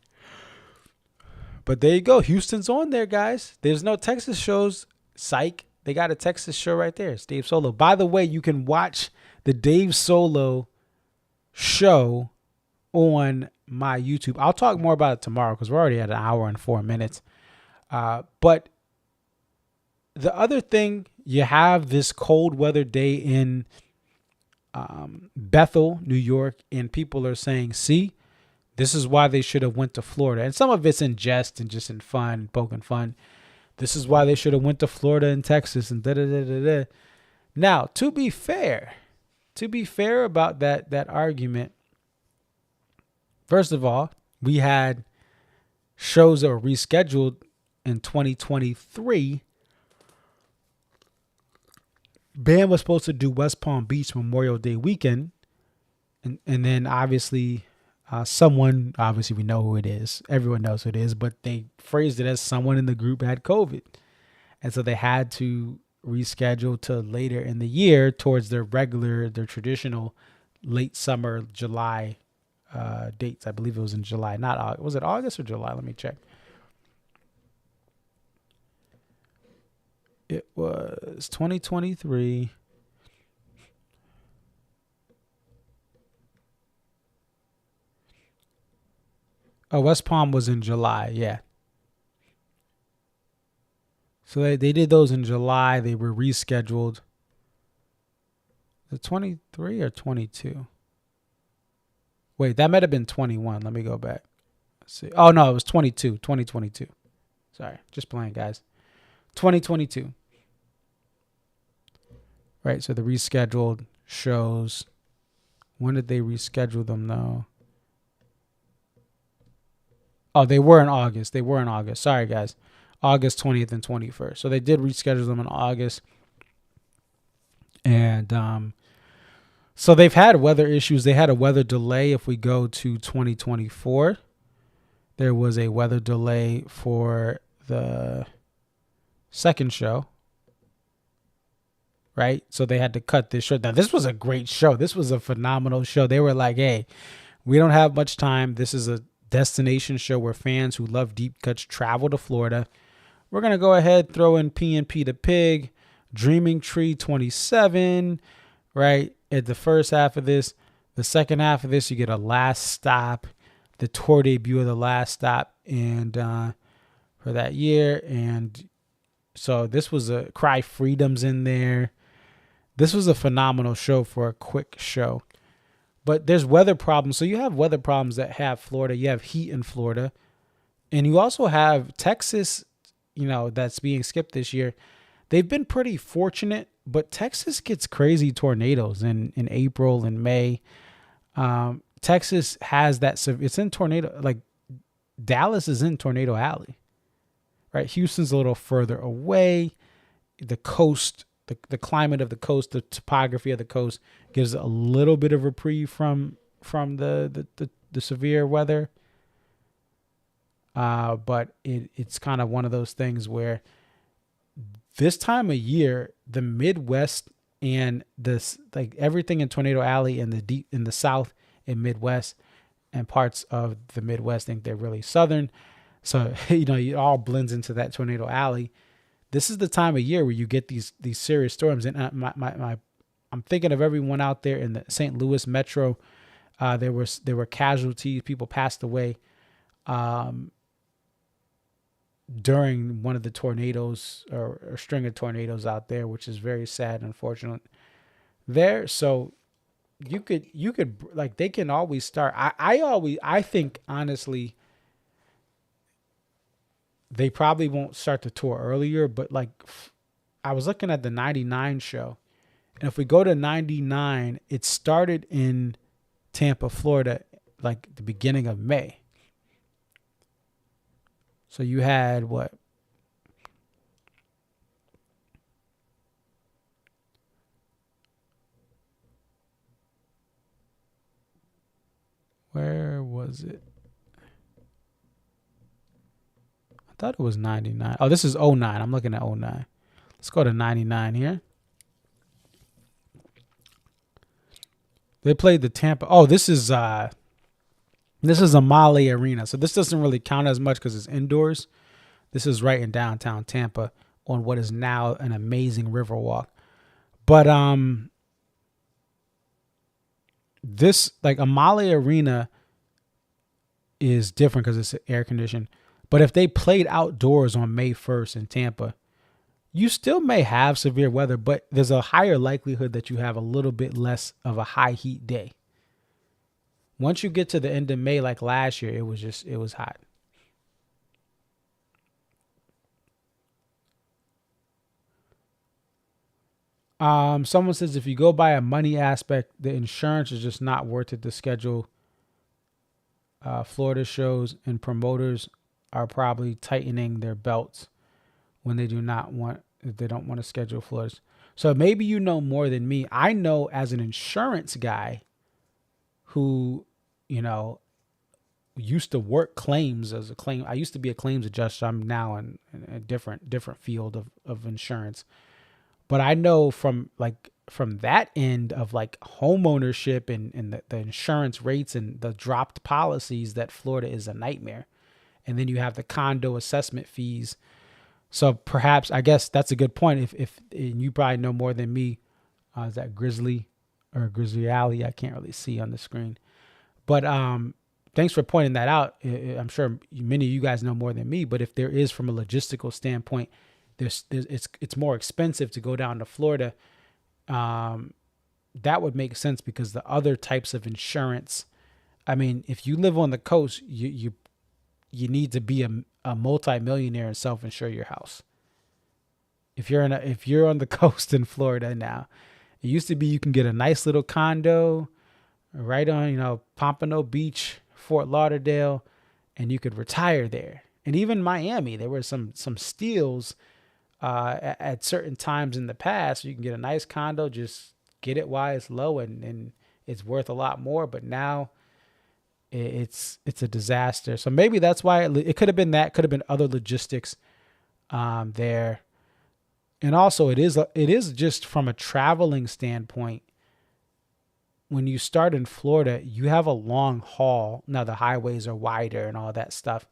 S1: But there you go. Houston's on there, guys. There's no Texas shows. Psych. They got a Texas show right there. It's Dave Solo. By the way, you can watch the Dave Solo show on my YouTube. I'll talk more about it tomorrow because we're already at 1 hour and 4 minutes. But the other thing, you have this cold weather day in Bethel, New York, and people are saying, see, this is why they should have went to Florida. And some of it's in jest and just in fun, poking fun. This is why they should have went to Florida and Texas and da-da-da-da-da. Now, to be fair about that argument, first of all, we had shows that were rescheduled in 2023. Band was supposed to do West Palm Beach Memorial Day weekend. And then obviously someone, obviously we know who it is. Everyone knows who it is, but they phrased it as someone in the group had COVID. And so they had to reschedule to later in the year towards their traditional late summer, July dates. I believe it was in July, not August. Was it August or July? Let me check. It was 2023. Oh, West Palm was in July, yeah. So they did those in July. They were rescheduled. The 23 or 22? Wait, that might have been 21. Let me go back. Let's see. Oh, no, it was 22. 2022. Sorry, just playing, guys. 2022. Right, so the rescheduled shows. When did they reschedule them, though? Oh, they were in August. Sorry, guys. August 20th and 21st. So they did reschedule them in August. And so they've had weather issues. They had a weather delay. If we go to 2024, there was a weather delay for the second show. Right? So they had to cut this show. Now, this was a great show. This was a phenomenal show. They were like, hey, we don't have much time. This is a destination show where fans who love deep cuts travel to Florida. We're going to go ahead, throw in PNP the Pig, Dreaming Tree 27, right? At the first half of this. The second half of this, you get a Last Stop, the tour debut of the Last Stop, and for that year. And so this was a Cry Freedom's in there. This was a phenomenal show for a quick show. But there's weather problems. So you have weather problems that have Florida. You have heat in Florida. And you also have Texas, that's being skipped this year. They've been pretty fortunate, but Texas gets crazy tornadoes in April and May. Texas has that. It's in tornado. Like Dallas is in Tornado Alley. Right? Houston's a little further away. The coast, the climate of the coast, the topography of the coast gives a little bit of reprieve from the severe weather. But it's kind of one of those things where this time of year, the Midwest and this, like everything in Tornado Alley and in the South and Midwest and parts of the Midwest think they're really Southern. So, it all blends into that Tornado Alley. This is the time of year where you get these serious storms. And I'm thinking of everyone out there in the St. Louis metro. There were casualties. People passed away during one of the tornadoes or string of tornadoes out there, which is very sad and unfortunate there. So you could like, they can always start. I think honestly, they probably won't start the tour earlier, but like I was looking at the 99 show, and if we go to 99, it started in Tampa, Florida, like the beginning of May. So you had what? Where was it? I thought it was 99. Oh, this is 09. I'm looking at 09. Let's go to 99 here. They played the Tampa. Oh, this is Amalie Arena. So this doesn't really count as much because it's indoors. This is right in downtown Tampa on what is now an amazing river walk. But this, like, Amalie Arena is different because it's air conditioned. But if they played outdoors on May 1st in Tampa, you still may have severe weather, but there's a higher likelihood that you have a little bit less of a high heat day. Once you get to the end of May, like last year, it was hot. Someone says if you go by a money aspect, the insurance is just not worth it to schedule Florida shows, and promoters are probably tightening their belts when they don't want to schedule Florida's. So maybe you know more than me. I know as an insurance guy who, used to work claims as a claim. I used to be a claims adjuster. I'm now in a different field of insurance. But I know from that end of like home ownership and the insurance rates and the dropped policies that Florida is a nightmare. And then you have the condo assessment fees. So perhaps, I guess that's a good point. If and you probably know more than me, is that Grizzly or Grizzly Alley? I can't really see on the screen. But thanks for pointing that out. I'm sure many of you guys know more than me. But if there is, from a logistical standpoint, it's more expensive to go down to Florida. That would make sense because the other types of insurance, I mean, if you live on the coast, you need to be a multi-millionaire and self-insure your house. If you're on the coast in Florida now, it used to be you can get a nice little condo right on, Pompano Beach, Fort Lauderdale, and you could retire there. And even Miami, there were some steals at certain times in the past. You can get a nice condo, just get it while it's low, and it's worth a lot more. But now it's a disaster. So maybe that's why it could have been that, could have been other logistics there. And also it is just from a traveling standpoint. When you start in Florida, you have a long haul. Now the highways are wider and all that stuff,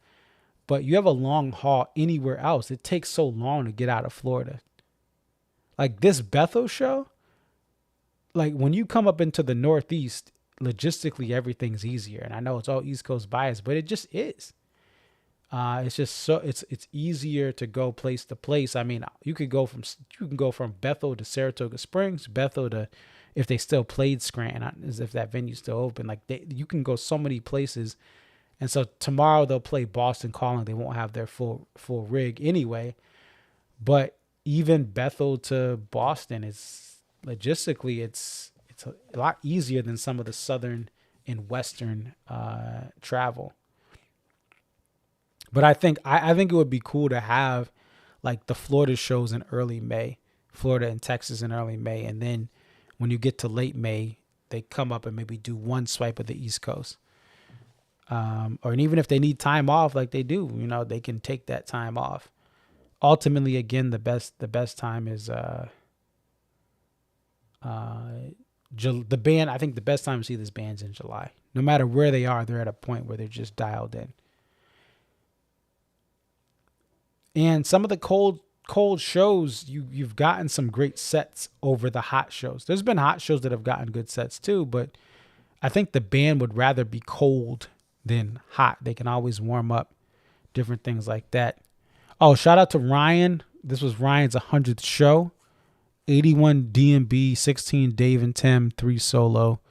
S1: but you have a long haul anywhere else. It takes so long to get out of Florida. Like this Bethel show, like when you come up into the Northeast, logistically everything's easier. And I know it's all East Coast bias, but it just is. It's just so it's easier to go place to place. I mean, you can go from Bethel to Saratoga Springs, Bethel to, if they still played Scranton, as if that venue's still open. Like you can go so many places. And so tomorrow they'll play Boston Calling. They won't have their full rig anyway. But even Bethel to Boston is logistically it's a lot easier than some of the southern and western travel. But I think it would be cool to have like the Florida shows in early May, Florida and Texas in early May, and then when you get to late May, they come up and maybe do one swipe of the East Coast. Or even if they need time off, like they do, they can take that time off. Ultimately, again, the best time is the band. I think the best time to see this band's in July. No matter where they are, they're at a point where they're just dialed in. And some of the cold shows, you've gotten some great sets over the hot shows. There's been hot shows that have gotten good sets too, but I think the band would rather be cold than hot. They can always warm up, different things like that. Oh, shout out to Ryan. This was Ryan's 100th show. 81 DMB, 16 Dave and Tim, 3 solo.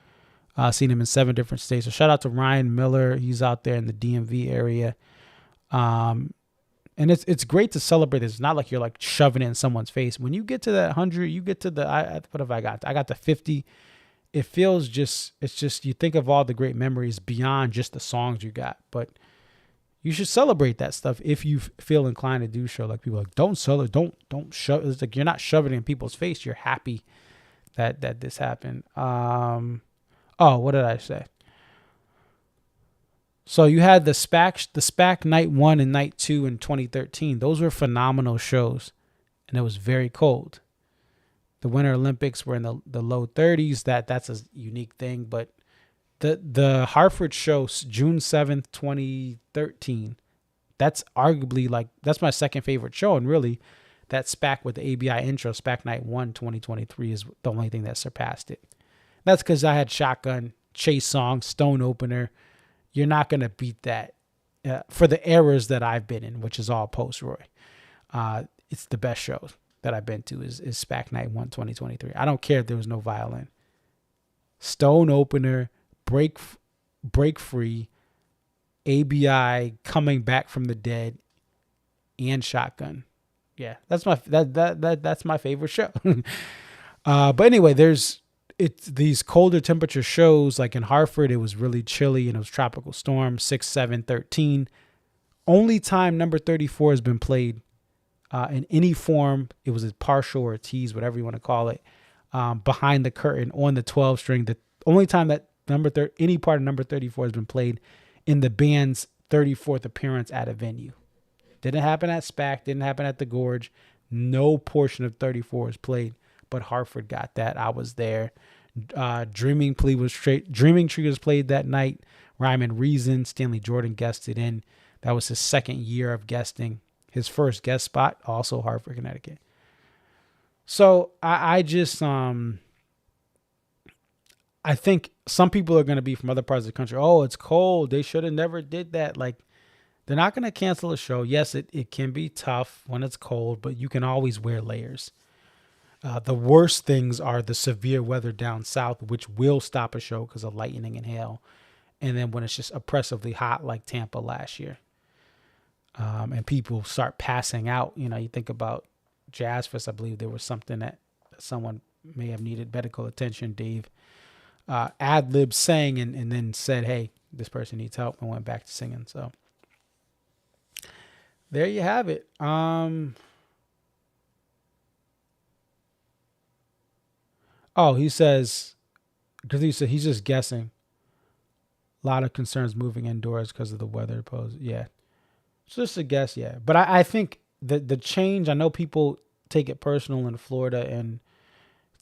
S1: Seen him in 7 different states. So shout out to Ryan Miller. He's out there in the DMV area. And it's great to celebrate. It's not like you're like shoving it in someone's face. When you get to that 100, you get to what have I got? I got the 50. It feels it's just, you think of all the great memories beyond just the songs you got. But you should celebrate that stuff if you feel inclined to do so. Like people are like, don't shove. It's like you're not shoving it in people's face. You're happy that this happened. What did I say? So you had the SPAC night 1 and night 2 in 2013. Those were phenomenal shows, and it was very cold. The Winter Olympics were in the low 30s. That's a unique thing, but the Hartford show, June 7th, 2013, that's arguably that's my second favorite show, and really that SPAC with the ABI intro, SPAC night 1 2023, is the only thing that surpassed it. That's because I had Shotgun, Chase Song, Stone Opener. You're not going to beat that for the eras that I've been in, which is all post-Roy. It's the best shows. that I've been to is SPAC Night 1 2023. I don't care if there was no violin. Stone opener, break free, ABI coming back from the dead, and shotgun. Yeah, that's my favorite show. But anyway, it's these colder temperature shows. Like in Hartford, it was really chilly and it was tropical storm 6, 7, 13. Only time number 34 has been played in any form. It was a partial or a tease, whatever you want to call it, behind the curtain on the 12 string. The only time that any part of number 34 has been played in the band's 34th appearance at a venue. Didn't happen at SPAC, didn't happen at the Gorge. No portion of 34 is played, but Hartford got that. I was there. Dreaming Tree was played that night. Rhyme and Reason, Stanley Jordan guested in. That was his second year of guesting. His first guest spot, also Hartford, Connecticut. So I just I think some people are going to be from other parts of the country. Oh, it's cold. They should have never did that. Like, they're not going to cancel a show. Yes, it can be tough when it's cold, but you can always wear layers. The worst things are the severe weather down south, which will stop a show because of lightning and hail. And then when it's just oppressively hot like Tampa last year. And people start passing out. You know, you think about Jazz Fest, I believe there was something that someone may have needed medical attention. Dave ad-lib sang and then said, hey, this person needs help, and went back to singing. So there you have it. He says, because he said he's just guessing. A lot of concerns moving indoors because of the weather pose. Yeah. It's just a guess, yeah. But I think the change, I know people take it personal in Florida and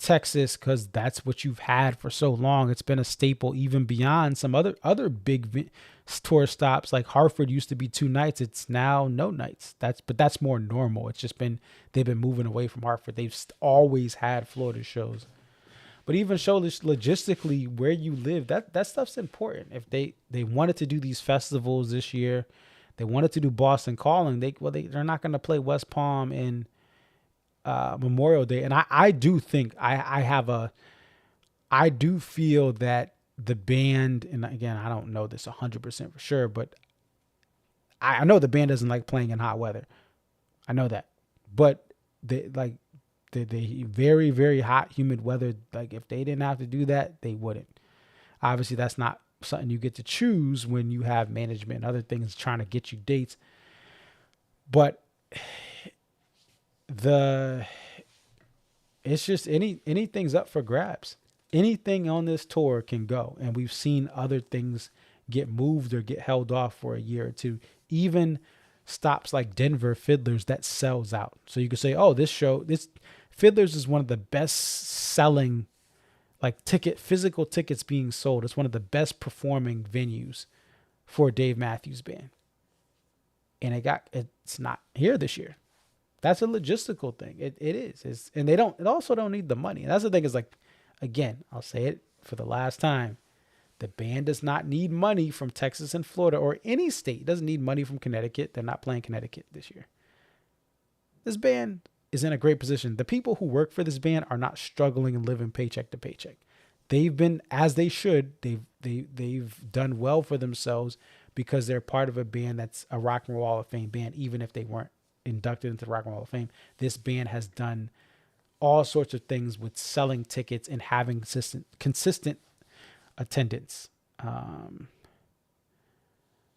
S1: Texas because that's what you've had for so long. It's been a staple even beyond some other big tour stops. Like Hartford used to be 2 nights. It's now no nights. But that's more normal. It's just they've been moving away from Hartford. They've always had Florida shows. But even show logistically where you live, that stuff's important. If they wanted to do these festivals this year, they wanted to do Boston Calling, they're not going to play West Palm in Memorial Day. And I do think I do feel that the band, and again, I don't know this 100% for sure, but I know the band doesn't like playing in hot weather. I know that. But the very, very hot, humid weather, like if they didn't have to do that, they wouldn't. Obviously, that's not something you get to choose when you have management and other things trying to get you dates. But it's just anything's up for grabs. Anything on this tour can go. And we've seen other things get moved or get held off for a year or two. Even stops like Denver Fiddlers, that sells out. So you could say, oh, this Fiddlers is one of the best selling, like physical tickets being sold. It's one of the best performing venues for Dave Matthews Band. And it's not here this year. That's a logistical thing. It is. And it also don't need the money. And that's the thing is, like, again, I'll say it for the last time. The band does not need money from Texas and Florida or any state. It doesn't need money from Connecticut. They're not playing Connecticut this year. This band is in a great position. The people who work for this band are not struggling and living paycheck to paycheck. They've been, as they should, they've done well for themselves because they're part of a band that's a Rock and Roll Hall of Fame band, even if they weren't inducted into the Rock and Roll Hall of Fame. This band has done all sorts of things with selling tickets and having consistent attendance.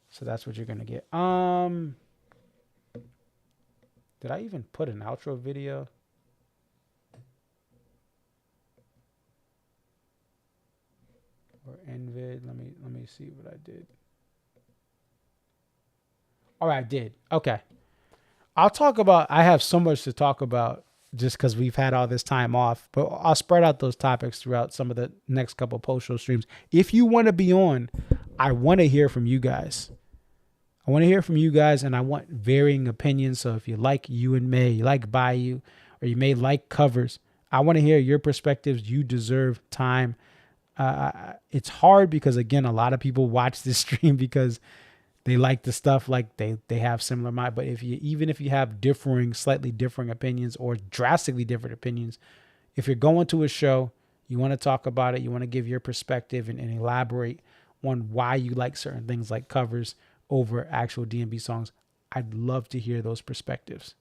S1: So that's what you're going to get. Did I even put an outro video? Or NVID? Let me see what I did. All right, I did. Okay. I have so much to talk about just because we've had all this time off, but I'll spread out those topics throughout some of the next couple of post-show streams. If you want to be on, I want to hear from you guys. And I want varying opinions. So if you like You and May, you like Bayou, or you may like covers, I want to hear your perspectives. You deserve time. It's hard because, again, a lot of people watch this stream because they like the stuff, like they have similar mind. But even if you have slightly differing opinions or drastically different opinions, if you're going to a show, you want to talk about it, you want to give your perspective and elaborate on why you like certain things like covers over actual DMB songs, I'd love to hear those perspectives.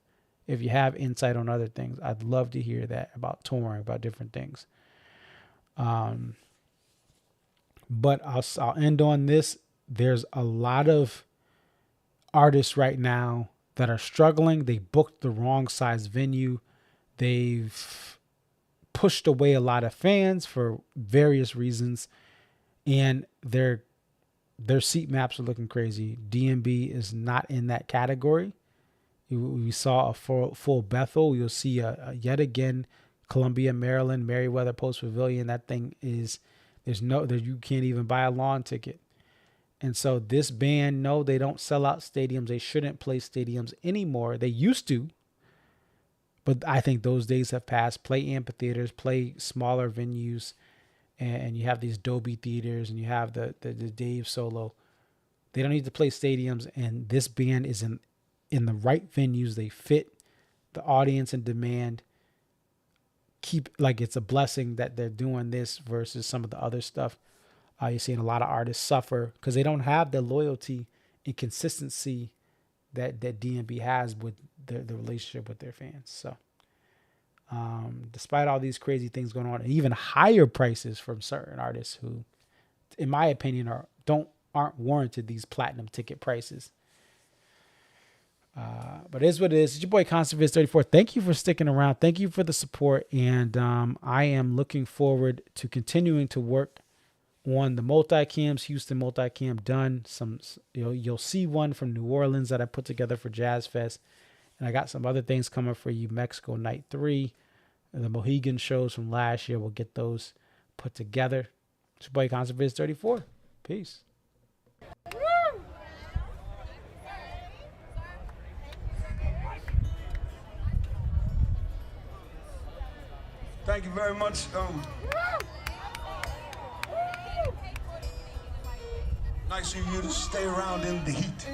S1: If you have insight on other things, I'd love to hear that about touring, about different things. But I'll end on this. There's a lot of artists right now that are struggling. They booked the wrong size venue. They've pushed away a lot of fans for various reasons, and their seat maps are looking crazy. DMB is not in that category. We saw a full Bethel. You'll see yet again Columbia, Maryland, Merriweather Post Pavilion. That thing is you can't even buy a lawn ticket. And so this band, no, they don't sell out stadiums. They shouldn't play stadiums anymore. They used to, but I think those days have passed. Play amphitheaters, play smaller venues, and you have these Dolby theaters, and you have the Dave Solo. They don't need to play stadiums, and this band is in the right venues. They fit the audience and demand. It's a blessing that they're doing this versus some of the other stuff. You're seeing a lot of artists suffer because they don't have the loyalty and consistency that DMB has with the relationship with their fans. So despite all these crazy things going on, and even higher prices from certain artists who, in my opinion, aren't warranted these platinum ticket prices. But it is what it is. It's your boy ConcertViz34. Thank you for sticking around. Thank you for the support. And I am looking forward to continuing to work on the multicams. Houston multicam done. You'll see one from New Orleans that I put together for Jazz Fest. And I got some other things coming for you. Mexico Night 3. The Mohegan shows from last year. We'll get those put together. It's your boy ConcertViz34. Peace.
S10: Thank you very much. Nice of you to stay around in the heat.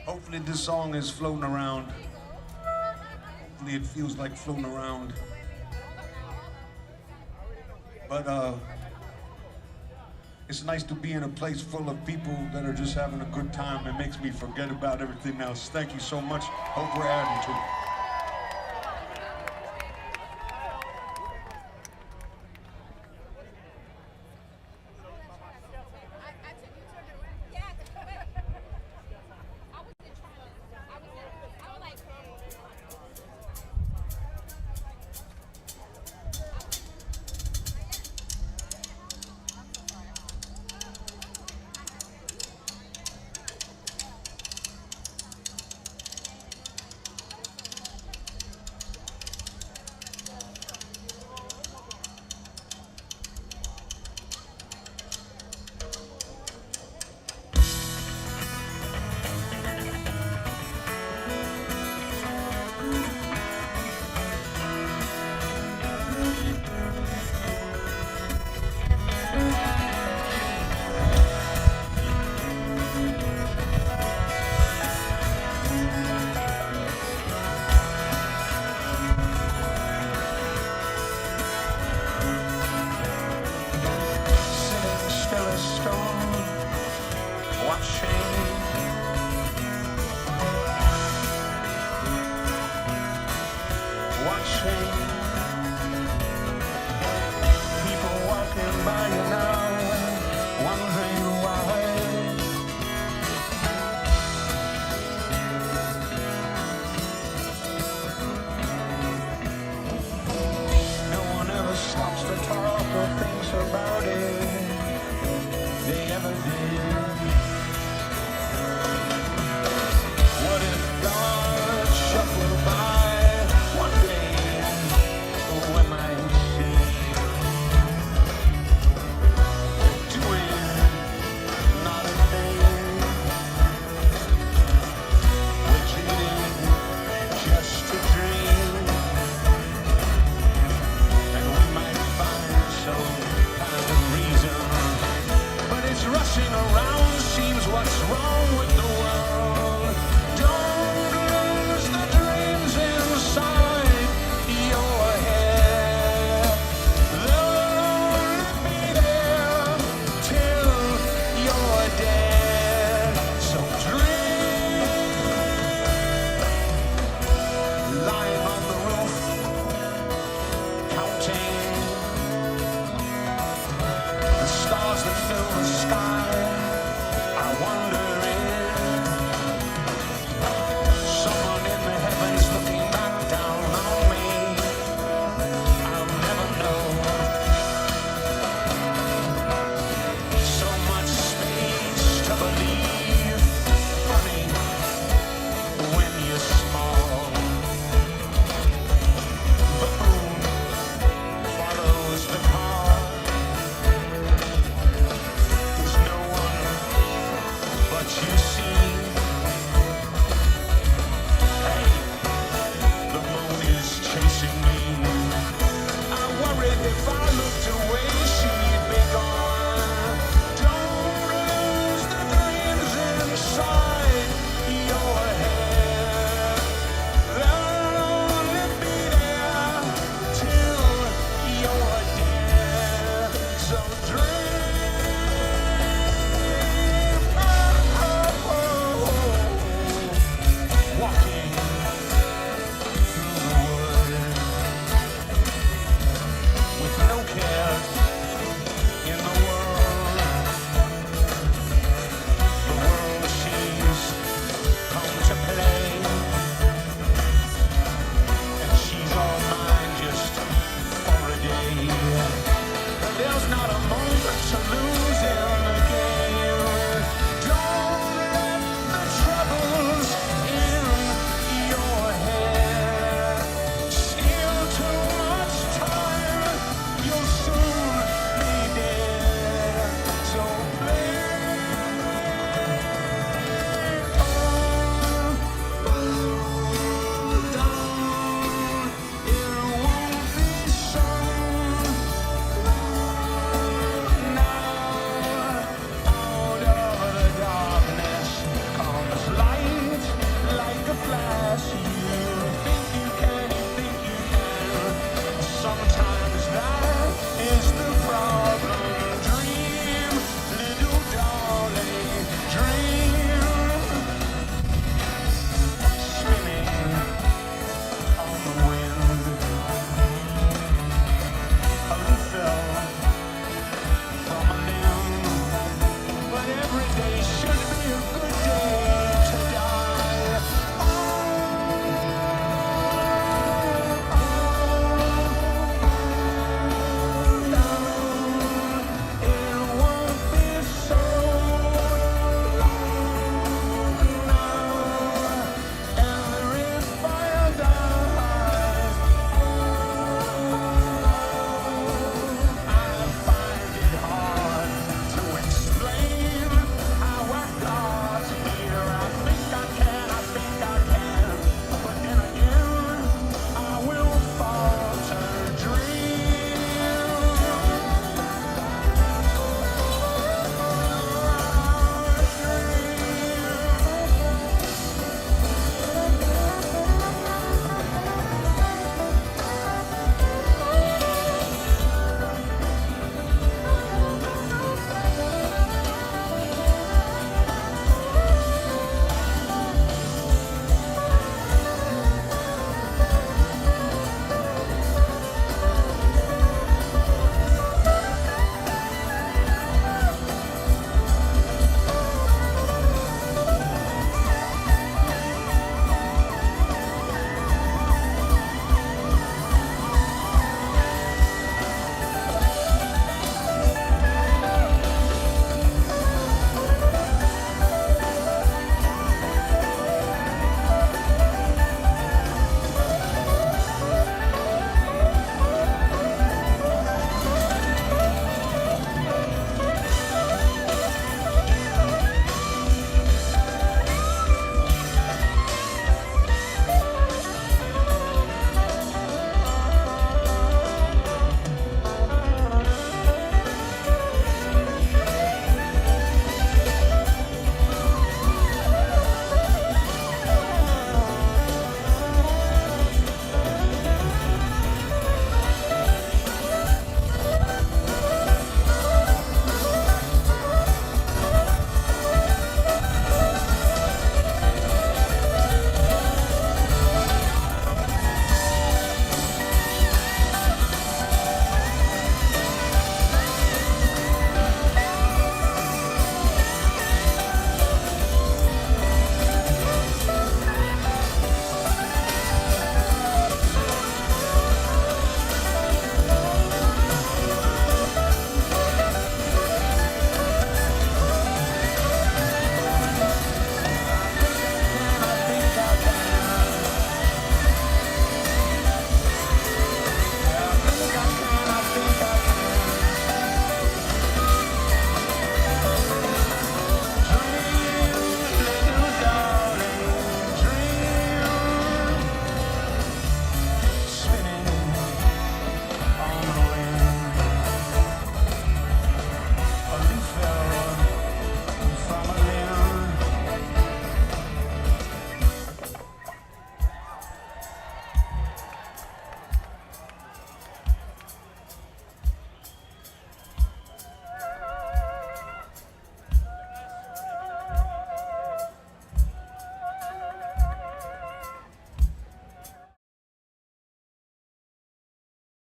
S10: Hopefully this song is floating around. Hopefully it feels like floating around. But it's nice to be in a place full of people that are just having a good time. It makes me forget about everything else. Thank you so much. Hope we're adding to it.